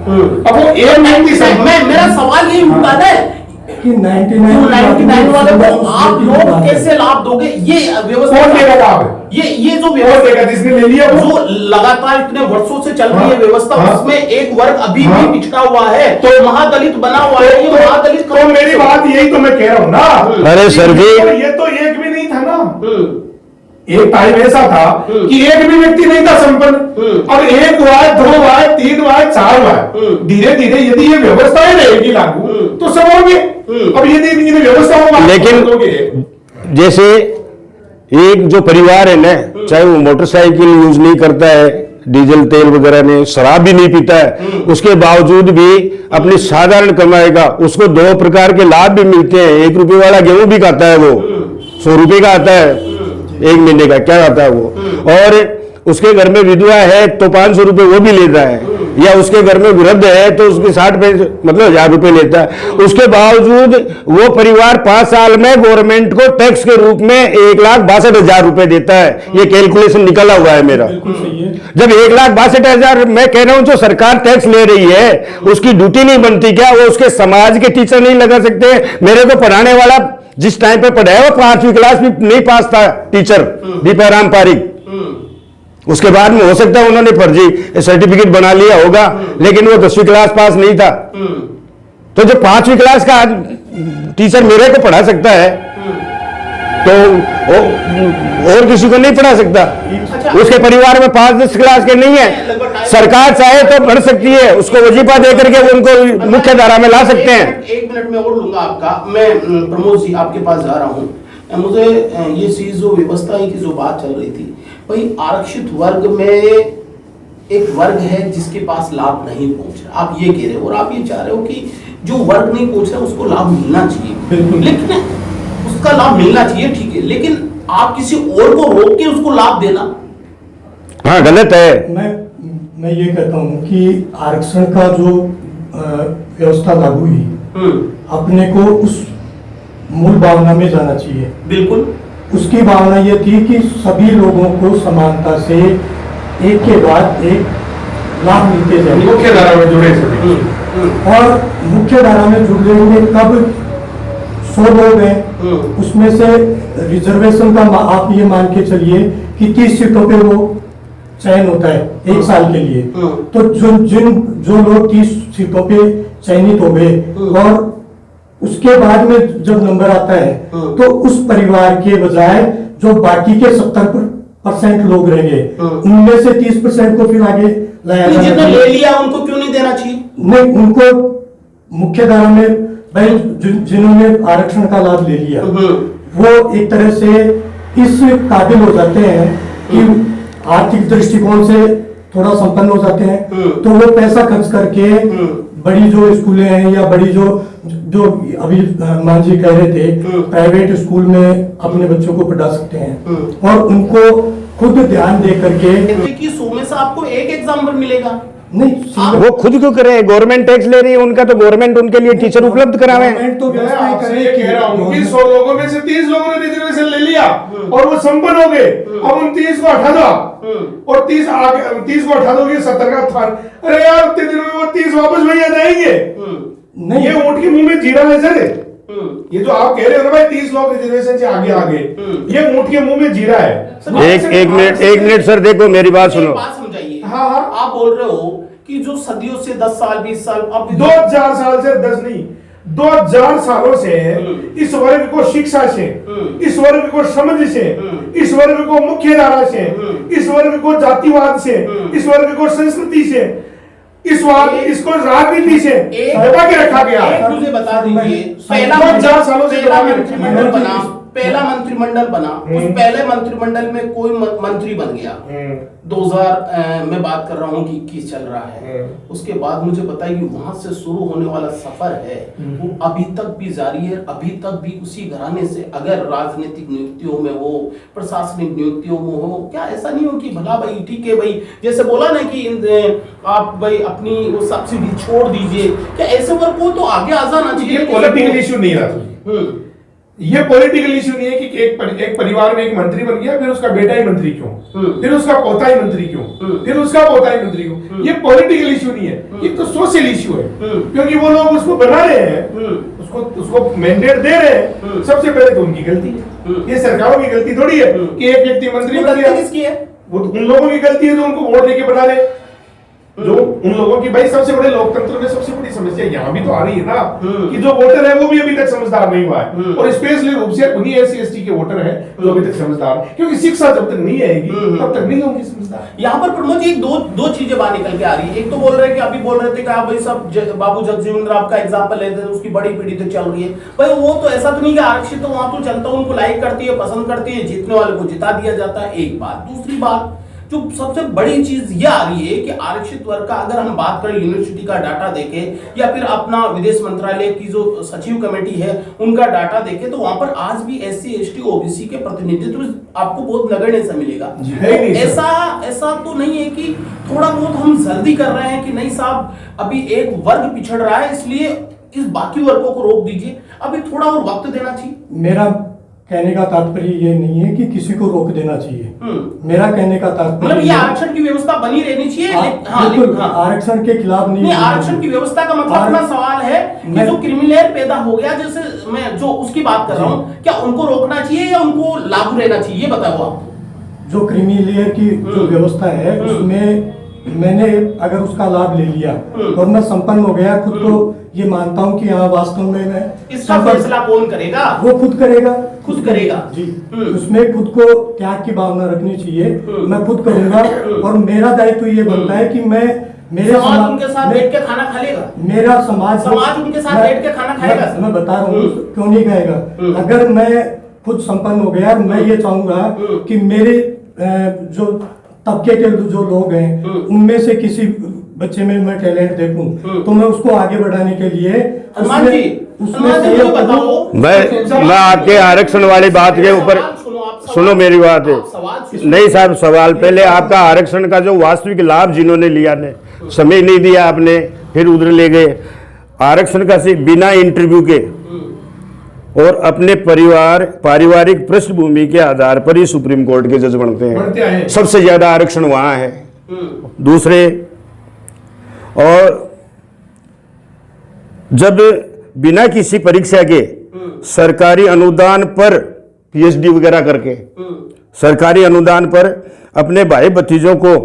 अब वो एक 97 मेरा सवाल यही उठता है कि 99 वाले को आप लोग कैसे लाभ दोगे? ये व्यवस्था कौन देगा लाभ? ये जो कौन व्यवस्था देगा जिसने ले लिया वो? जो लगातार इतने वर्षों से चल रही है व्यवस्था, उसमें एक वर्ग अभी भी पिछड़ा हुआ है, तो महादलित बना हुआ है। ये महादलित तो मेरी बात यही तो मैं कह रहा हूं ना। अरे सर जी, ये तो एक भी नहीं था ना। एक टाइम ऐसा था कि एक भी व्यक्ति नहीं था संपन्न। अब 1 हुआ, 2 हुआ, 3 हुआ, 4 हुआ। धीरे धीरे यदि ये व्यवस्थाएं रहेगी लागू तो सब होंगे। अब यदि इन व्यवस्थाओं को लेकिन जैसे एक जो परिवार है ना, चाहे वो मोटरसाइकिल यूज नहीं करता है, डीजल तेल वगैरह नहीं, शराब भी नहीं पीता है, उसके बावजूद भी अपनी साधारण कमाई का उसको 2 प्रकार के लाभ भी मिलते हैं। 1 रुपए वाला गेहूं भी खाता है, वो 100 रुपए का आता है 1 महीने का, क्या आता है वो। और उसके घर में विधवा है तो 500 रुपए वो भी लेता है, या उसके घर में वृद्ध है तो उसके 60 पैसे मतलब 1000 रुपए लेता है। उसके बावजूद वो परिवार 5 साल में गवर्नमेंट को टैक्स के रूप में 1,62,000 रुपए देता है। ये कैलकुलेशन निकला हुआ है मेरा। जब 1,62,000 मैं कह रहा हूं जो सरकार टैक्स ले रही है उसकी ड्यूटी नहीं बनती क्या? वो उसके समाज के टीचर नहीं लगा सकते? मेरे को पढ़ाने वाला जिस टाइम पे पढ़ाया वो 5वीं क्लास भी नहीं पास था, टीचर दीपाराम पारिक। उसके बाद में हो सकता है उन्होंने फर्जी सर्टिफिकेट बना लिया होगा, लेकिन वो 10वीं क्लास पास नहीं था। तो जो 5वीं क्लास का टीचर मेरे को पढ़ा सकता है तो और किसी को नहीं पढ़ा सकता। उसके परिवार में 5-10 क्लास के नहीं है, सरकार चाहे तो बढ़ सकती है, उसको वजीफा दे करके उनको मुख्य धारा में ला सकते हैं। 1 मिनट में और लूंगा आपका। मैं प्रमोद जी आपके पास जा रहा हूं। मुझे ये चीज जो व्यवस्था की जो बात चल रही थी, भाई आरक्षित वर्ग में एक वर्ग है जिसके पास लाभ नहीं पहुंच रहा, आप ये कह रहे हो, और आप ये चाह रहे हो कि जो वर्ग नहीं पहुंच रहा उसको लाभ मिलना चाहिए। लेकिन उसका लाभ मिलना चाहिए, ठीक है, लेकिन आप किसी और को रोक के उसको लाभ देना, हाँ गलत है। मैं ये कहता हूँ कि आरक्षण का जो व्यवस्था लागू हुई, अपने को उस मूल भावना में जाना चाहिए। बिल्कुल उसकी भावना ये थी कि सभी लोगों को समानता से एक के बाद एक लाभ मिलते जाएंगे। मुख्य धारा में जुड़े सभी। और मुख्य धारा में जुड़ जाएंगे कब 100 लोग हैं, उसमें से रिजर्वेशन का आप ये मान के चलिए कि 30 सीटों पे वो चयन होता है 1 साल के लिए। तो जो लोग 30 सीटों पे चयनित हो गए और उसके बाद में जब नंबर आता है तो उस परिवार के बजाय जो बाकी के 70% लोग रहेंगे उनमें से 30% को फिर आगे लाया जाना जितने चाहिए। ले लिया उनको क्यों नहीं देना चाहिए? नहीं, उनको मुख्य धारा में भाई जिन्होंने आरक्षण का लाभ ले लिया वो एक तरह से इस काबिल हो जाते हैं कि आर्थिक दृष्टिकोण से थोड़ा संपन्न हो जाते हैं, तो वो पैसा खर्च करके बड़ी जो स्कूलें हैं या बड़ी जो अभी मान जी कह रहे थे प्राइवेट स्कूल में अपने बच्चों को पढ़ा सकते हैं और उनको खुद ध्यान दे करके कि 100 में से आपको एक एग्जाम्पल मिलेगा। नहीं, वो खुद क्यों करे? गवर्नमेंट टैक्स ले रही है उनका, तो गवर्नमेंट उनके लिए टीचर उपलब्ध करावे। गवर्नमेंट तो मैं व्यवस्था ही आपसे करे ये कि कह रहा हूँ कि 100 लोगों में से 30 लोगों ने रिजर्वेशन ले लिया और वो संपन्न हो गए। अब उन 30 को हटा दो और 30 को हटा दोगे 70 का स्थान। अरे यार उतने दिनों में वो 30 वापस भैया जाएंगे। नहीं, ये ऊँट के मुंह में जीरा है सर। ये जो आप कह रहे हो ना भाई 30 लोग रिजर्वेशन से आगे आ गए, ये ऊँट के मुंह में जीरा है। एक मिनट सर, देखो मेरी बात सुनो। बात समझाइए। हाँ, हाँ। आप बोल रहे हो कि जो सदियों से 10 साल 20 साल अब 2000 साल से 10 नहीं 2000 सालों से इस वर्ग को शिक्षा से, इस वर्ग को समझ से, इस वर्ग को मुख्य धारा से, इस वर्ग को जातिवाद से, इस वर्ग को संस्कृति से, इसको राजनीति से दबा के रखा गया। एक मुझे बता दीजिए, पहला 2000 सालों से मंत्रिमंडल बना, पहला मंत्रिमंडल बना, उस पहले मंत्रिमंडल में कोई मंत्री बन गया 2000 में बात कर रहा हूँ कि 21 चल रहा है। उसके बाद मुझे बताइए कि वहां से शुरू होने वाला सफर है वो अभी तक भी जारी है। अभी तक भी उसी घराने से अगर राजनीतिक नियुक्तियों में हो, प्रशासनिक नियुक्तियों में हो, क्या ऐसा नहीं हो कि भला भाई ठीक है भाई, जैसे बोला ना कि आप भाई अपनी वो सब्सिडी छोड़ दीजिए, क्या ऐसे वर्ग को तो आगे आ जाना चाहिए? ये पॉलिटिकल इशू नहीं रहा। ये पॉलिटिकल इशू नहीं है कि एक परिवार में एक मंत्री बन गया, फिर उसका बेटा ही मंत्री क्यों, फिर उसका पोता ही मंत्री क्यों, फिर उसका पोता ही मंत्री क्यों। ये पॉलिटिकल इशू नहीं है, ये तो सोशल इशू है। क्योंकि वो लोग उसको बना रहे हैं, उसको मैंडेट दे रहे हैं। सबसे पहले तो उनकी गलती है, ये सरकारों की गलती थोड़ी है कि एक व्यक्ति मंत्री बन गया। किसकी है? वो उन लोगों की गलती है जो उनको वोट देके बना रहे, जो उन लोगों की भाई सबसे बड़े लोकतंत्र में सबसे बड़ी समस्या यहाँ भी तो आ रही है ना कि जो वोटर है वो भी अभी तक समझदार नहीं हुआ है, और स्पेशली रूप से उन्हीं SC/ST के वोटर हैं जो अभी तक समझदार, क्योंकि शिक्षा जब तक नहीं आएगी तब तक नहीं होंगी समझदार। यहाँ पर प्रमोद जी दो चीजें बाहर निकल के आ रही है। एक तो बोल रहे हैं कि अभी बोल रहे थे कि आप भाई सब बाबू जगजीवन राम का एग्जाम्पल लेते हैं, उसकी बड़ी पीढ़ी तक चल रही है। भाई वो तो ऐसा तो नहीं कि आरक्षित तो वहां तो जनता उनको लाइक करती है, पसंद करती है, जीतने वाले को जिता दिया जाता है। एक बात। दूसरी बात जो सबसे बड़ी चीज ये आ रही है कि आरक्षित वर्ग का अगर हम बात करें, यूनिवर्सिटी का डाटा देखें या फिर अपना विदेश मंत्रालय की जो सचिव कमेटी है उनका डाटा देखें, तो वहां पर आज भी SC/ST OBC के प्रतिनिधित्व आपको बहुत नगण्य सा मिलेगा। ऐसा तो नहीं है कि थोड़ा बहुत हम जल्दी कर रहे हैं कि नहीं साहब अभी एक वर्ग पिछड़ रहा है इसलिए इस बाकी वर्गों को रोक दीजिए, अभी थोड़ा और वक्त देना चाहिए। मेरा कहने का तात्पर्य ये नहीं है कि किसी को रोक देना चाहिए। मेरा कहने का तात्पर्य मतलब ये आरक्षण की व्यवस्था बनी रहनी चाहिए। बिल्कुल आरक्षण के खिलाफ नहीं। आरक्षण की व्यवस्था का मतलब अपना सवाल है कि जो क्रिमिनल पैदा हो गया, जैसे मैं जो उसकी बात कर रहा हूँ, क्या उनको रोकना चाहिए या उनको लागू रहना चाहिए, ये बताओ आप। जो क्रिमिनल की जो व्यवस्था है उसमें मैंने अगर उसका लाभ ले लिया और मैं संपन्न हो गया, खुद को ये मानता हूँ कि हाँ वास्तव में मैं इसका फैसला कौन करेगा? वो खुद करेगा जी। उसमें खुद को त्याग की भावना रखनी चाहिए। मैं खुद करूंगा और मेरा दायित्व ये बनता है कि मैं मेरे समाज उनके साथ बैठ के खाना खा लेगा। मेरा समाज उनके साथ बैठ के खाना खाएगा। मैं बता रहा हूँ क्यों नहीं खाएगा। अगर मैं खुद संपन्न हो गया, मैं ये चाहूंगा कि मेरे जो तबके के जो लोग हैं उनमें से किसी बच्चे में मैं टैलेंट देखूं तो मैं उसको आगे बढ़ाने के लिए मैं आपके आरक्षण वाली बात के ऊपर सुनो मेरी बात है। नहीं साहब, सवाल पहले आपका आरक्षण का जो वास्तविक लाभ जिन्होंने लिया ने समय नहीं दिया आपने, फिर उधर ले गए। आरक्षण का सिर्फ बिना इंटरव्यू के और अपने पारिवारिक पृष्ठभूमि के आधार पर ही सुप्रीम कोर्ट के जज बनते हैं। सबसे ज्यादा आरक्षण वहां है। दूसरे और जब बिना किसी परीक्षा के सरकारी अनुदान पर पीएचडी वगैरह करके सरकारी अनुदान पर अपने भाई भतीजों को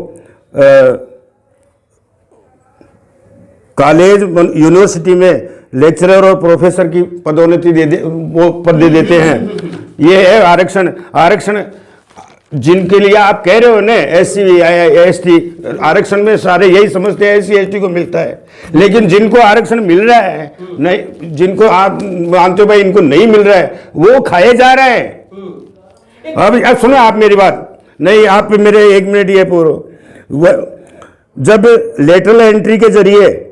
कॉलेज यूनिवर्सिटी में लेक्चरर और प्रोफेसर की पदोन्नति वो पद दे देते हैं। ये है आरक्षण। आरक्षण जिनके लिए आप कह रहे हो ना SC ST आरक्षण में सारे यही समझते हैं SC ST को मिलता है, लेकिन जिनको आरक्षण मिल रहा है नहीं, जिनको आप मानते हो भाई इनको नहीं मिल रहा है, वो खाए जा रहे हैं। अब सुनो आप मेरी बात, नहीं आप मेरे 1 मिनट ये पूरा, जब लेटरल एंट्री के जरिए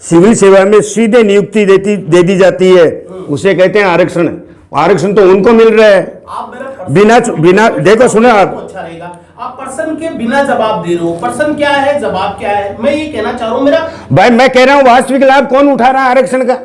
सिविल सेवा में सीधे नियुक्ति दे दी जाती है, उसे कहते हैं आरक्षण। आरक्षण तो उनको मिल रहा है। आप बिना देखो सुनो आप, अच्छा रहेगा आप पर्सन के बिना जवाब दे रहे हो। पर्सन क्या है, जवाब क्या है, मैं ये कहना चाह रहा हूं। मेरा भाई मैं कह रहा हूं वास्तविक लाभ कौन उठा रहा है आरक्षण का?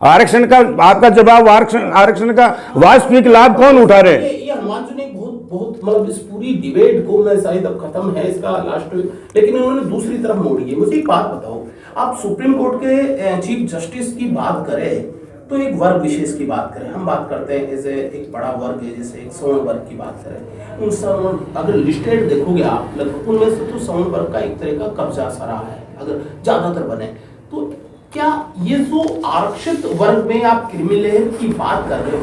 आरक्षण का आपका जवाब, आरक्षण का वास्तविक लाभ कौन उठा रहे हैं? ये हनुमान जी ने बहुत मतलब इस पूरी डिबेट को, मैं शायद अब खत्म है इसका लास्ट, लेकिन उन्होंने दूसरी तरफ मोड़ी है। मुझे एक बात बताओ, आप सुप्रीम कोर्ट के चीफ जस्टिस की बात करें तो एक वर्ग विशेष की बात करें, हम बात करते हैं जैसे एक बड़ा वर्ग है, जैसे एक सवर्ण वर्ग की बात करें, उन सब अगर लिस्टेड देखोगे आप लगभग उनमें से तो सवर्ण वर्ग का एक तरह का कब्जा सा रहा है, अगर ज्यादातर बने तो। क्या ये जो आरक्षित वर्ग में आप क्रिमिनल की बात कर रहे हो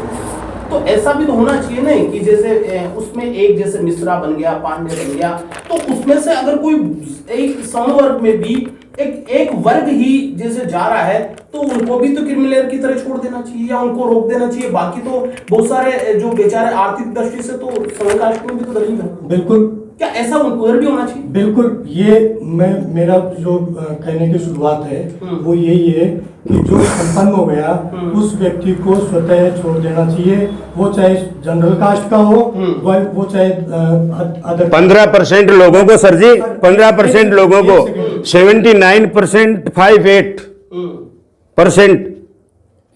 तो ऐसा भी तो होना चाहिए ना कि जैसे उसमें एक जैसे मिश्रा बन गया, पांडे बन गया, तो उसमें से अगर कोई एक सवर्ण वर्ग में भी एक वर्ग ही जैसे जा रहा है तो उनको भी तो क्रिमिनल की तरह छोड़ देना चाहिए या उनको रोक देना चाहिए। बाकी तो बहुत सारे जो बेचारे आर्थिक दृष्टि से तो सवर्ण कास्ट में भी तो दलित है। बिल्कुल, क्या ऐसा उधर भी होना चाहिए? बिल्कुल, ये मेरा जो कहने की शुरुआत है वो यही है कि जो संपन्न हो गया उस व्यक्ति को स्वतः छोड़ देना चाहिए, वो चाहे जनरल कास्ट का हो, वो चाहे अदर। 15% लोगों को सर जी, 15% लोगों को 79.58%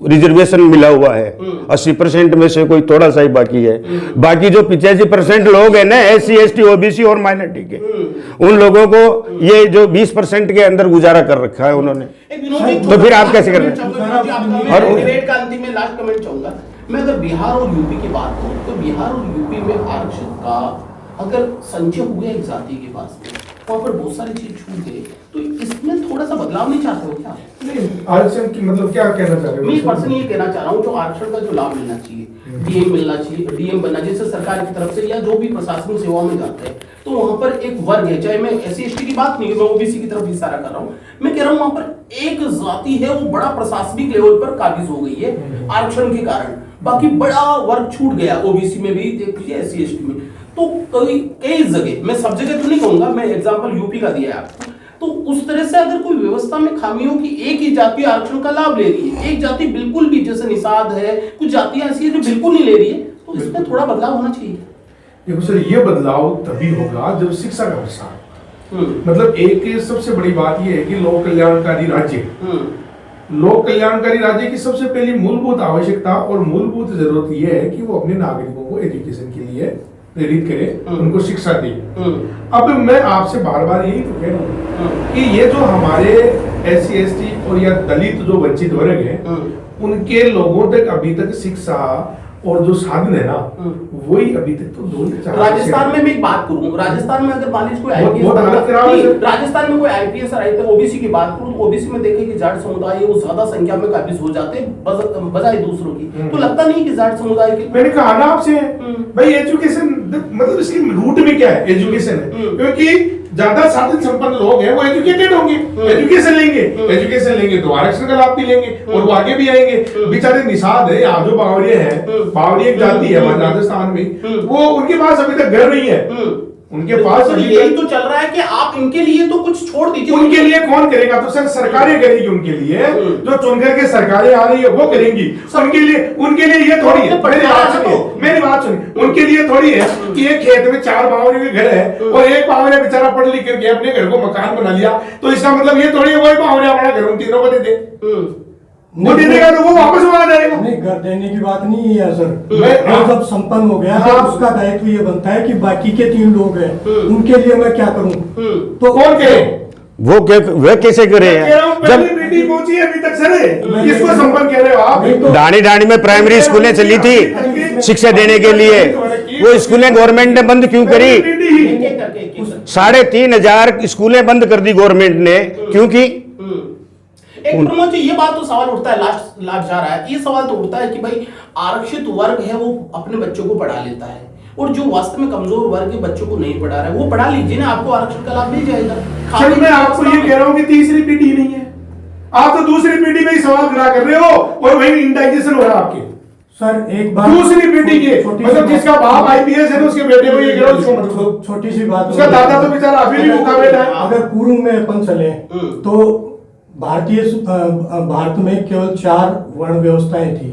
रिजर्वेशन मिला हुआ है। 80% में से कोई थोड़ा सा ही बाकी है। बाकी जो 85% लोग हैं ना SC ST OBC और माइनॉरिटी के, उन लोगों को ये जो 20% के अंदर गुजारा कर रखा है उन्होंने, तो फिर आप कैसे कर रहे हैं? और डिबेट का अंतिम में लास्ट कमेंट चाहूंगा मैं। अगर बिहार और यूपी की बात करूं तो बिहार और यूपी में आरक्षण का अगर संचय हुए एक जाति के पास में, वहां पर बहुत सारी चीज छूट गई, तो इसमें थोड़ा सा बदलाव नहीं चाहते हो क्या? नहीं, आरक्षण की मतलब क्या कहना चाह रहे हो? मैं पर्सन ये कहना चाह रहा हूँ जो आरक्षण का जो लाभ मिलना चाहिए, डीएम मिलना चाहिए, डीएम बनना जैसे सरकार की तरफ से या जो भी प्रशासनिक सेवाओं में जाते हैं, तो वहां पर एक वर्ग है, चाहे मैं SC ST की बात नहीं, मैं OBC की तरफ इशारा कर रहा हूँ। मैं कह रहा हूँ वहां पर एक जाति है वो बड़ा प्रशासनिक लेवल पर काबिज हो गई है आरक्षण के कारण, बाकी बड़ा वर्ग छूट गया। OBC में भी देख लीजिए, SC ST में तो कई जगह, मैं सब जगह तो नहीं कहूंगा, मैं एग्जांपल यूपी का दिया है आपको। तो उस तरह से अगर कोई व्यवस्था में खामी हो कि एक ही जाति आरक्षण का लाभ ले रही है, एक जाति बिल्कुल भी, जैसे निषाद है, कुछ जातियां ऐसी है जो बिल्कुल नहीं ले रही है, तो इसमें थोड़ा बदलाव होना चाहिए। देखो सर, ये बदलाव तभी होगा जब शिक्षा का प्रसार, मतलब एक सबसे बड़ी बात यह है कि लोक कल्याणकारी राज्य, लोक कल्याणकारी राज्य की सबसे पहली मूलभूत आवश्यकता और मूलभूत जरूरत यह है कि वो अपने नागरिकों को एजुकेशन के लिए प्रेरित करे, उनको शिक्षा दे। अब मैं आपसे बार बार यही तो कह रहा हूँ कि ये जो हमारे SC ST और या दलित जो वंचित वर्ग है, उनके लोगों तक अभी तक शिक्षा और जो साधन है ना, वही अभी तक तो 2-4। राजस्थान में मैं एक बात करूं, राजस्थान में अगर मान लीजिए कोई राजस्थान में कोई IPS OBC की बात करूं तो OBC में देखें कि जाट समुदाय है वो ज्यादा संख्या में काबिज हो जाते हैं बजाय दूसरों की, तो लगता नहीं कि जाट समुदाय के। मैंने कहा ना आपसे भाई, एजुकेशन मतलब इसकी रूट में क्या है? एजुकेशन है, क्योंकि ज्यादा साधन संपन्न लोग हैं वो एजुकेटेड होंगे, एजुकेशन लेंगे तो आरक्षण का लाभ भी लेंगे और वो आगे भी आएंगे। बेचारे निषाद है, यहाँ जो बावड़िए हैं, बावड़ी एक जाति है राजस्थान में, वो उनके पास अभी तक घर नहीं है, उनके पास यही तो चल रहा है कि आप इनके लिए तो कुछ छोड़ दीजिए। उनके लिए कौन करेगा? तो सर सरकारें करेगी उनके लिए, जो चुन करके सरकारें आ रही है वो करेंगी उनके लिए ये थोड़ी है, मेरी बात सुनिए, उनके लिए थोड़ी है कि एक खेत में 4 बावड़ियों के घर है और एक बावड़िया बेचारा पढ़ लिख करके अपने घर को मकान बना लिया, तो इसका मतलब ये थोड़ी है वही बावड़िया अपना घर उन तीनों को दे दे, वो दे देगा तो वो वापस वहां जाएगा। नहीं, घर देने की बात नहीं है सर, वो जब संपन्न हो गया तो उसका दायित्व ये बनता है कि बाकी के 3 लोग हैं उनके लिए मैं क्या करूं, तो कौन करे? वे कैसे करे कह रहा हूं, जब पहली बेटी पहुंची है अभी तक सर, किसको संपर्क कह रहे हो आप? डाणी डाणी में प्राइमरी स्कूलें चली थी शिक्षा देने के लिए, वो स्कूलें गवर्नमेंट ने बंद क्यों करी? बेटी ही। एक एक करके, एक एक करके। 3,500 स्कूलें बंद कर दी गवर्नमेंट ने, क्योंकि एक प्रमोद जी, ये बात तो सवाल उठता है, लास्ट जा रहा है, ये सवाल तो उठता है कि भाई आरक्षित वर्ग है वो अपने बच्चों को पढ़ा लेता है, और जो वास्तव में कमजोर वर्ग के बच्चों को नहीं पढ़ा रहा है वो पढ़ा लीजिए ना, आपको आरक्षण का लाभ मिल जाएगा। सर मैं आपको ये कह रहा हूँ कि तीसरी पीढ़ी नहीं है, आप तो दूसरी पीढ़ी में ही सवाल खड़ा कर रहे हो और वही इंडाइजेशन हो रहा है आपके। सर एक बात, दूसरी पीढ़ी के छोटी मतलब सी जिसका बाप आईपीएस है तो उसके बेटे को ये कह रहा हूँ, उसको मत करो। छोटी सी बात, उसका दादा तो बेचारा अभी भी भूखा बैठा है। अगर पूर्व में अपन चले तो भारत में केवल 4 वर्ण व्यवस्थाएं थी,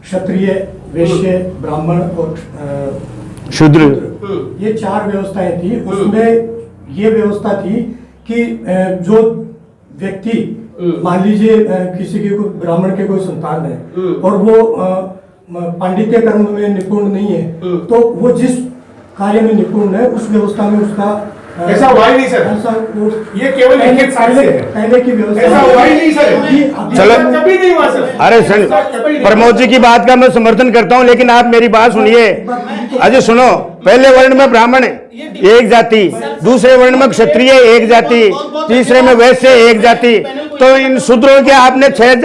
क्षत्रिय, वैश्य, ब्राह्मण और शूद्र। ये 4 व्यवस्थाएं थी। उसमें ये व्यवस्था थी कि जो व्यक्ति, मान लीजिए किसी के कोई ब्राह्मण के कोई संतान है और वो पांडित्य कर्म में निपुण नहीं है, तो वो जिस कार्य में निपुण है उस व्यवस्था में उसका ऐसा हुआ ही नहीं सर, ऐसा ये केवल लिखित साक्ष्य है। पहले की व्यवस्था ऐसा हुआ ही नहीं सर, चलो। कभी नहीं हुआ सर। अरे प्रमोद जी की बात का मैं समर्थन करता हूं, लेकिन आप मेरी बात सुनिए। अजय सुनो, पहले वर्ण में ब्राह्मण एक जाति, दूसरे वर्ण में क्षत्रिय एक जाति, तीसरे में वैश्य एक जाति, तो इन शूद्रों के आपने 6,000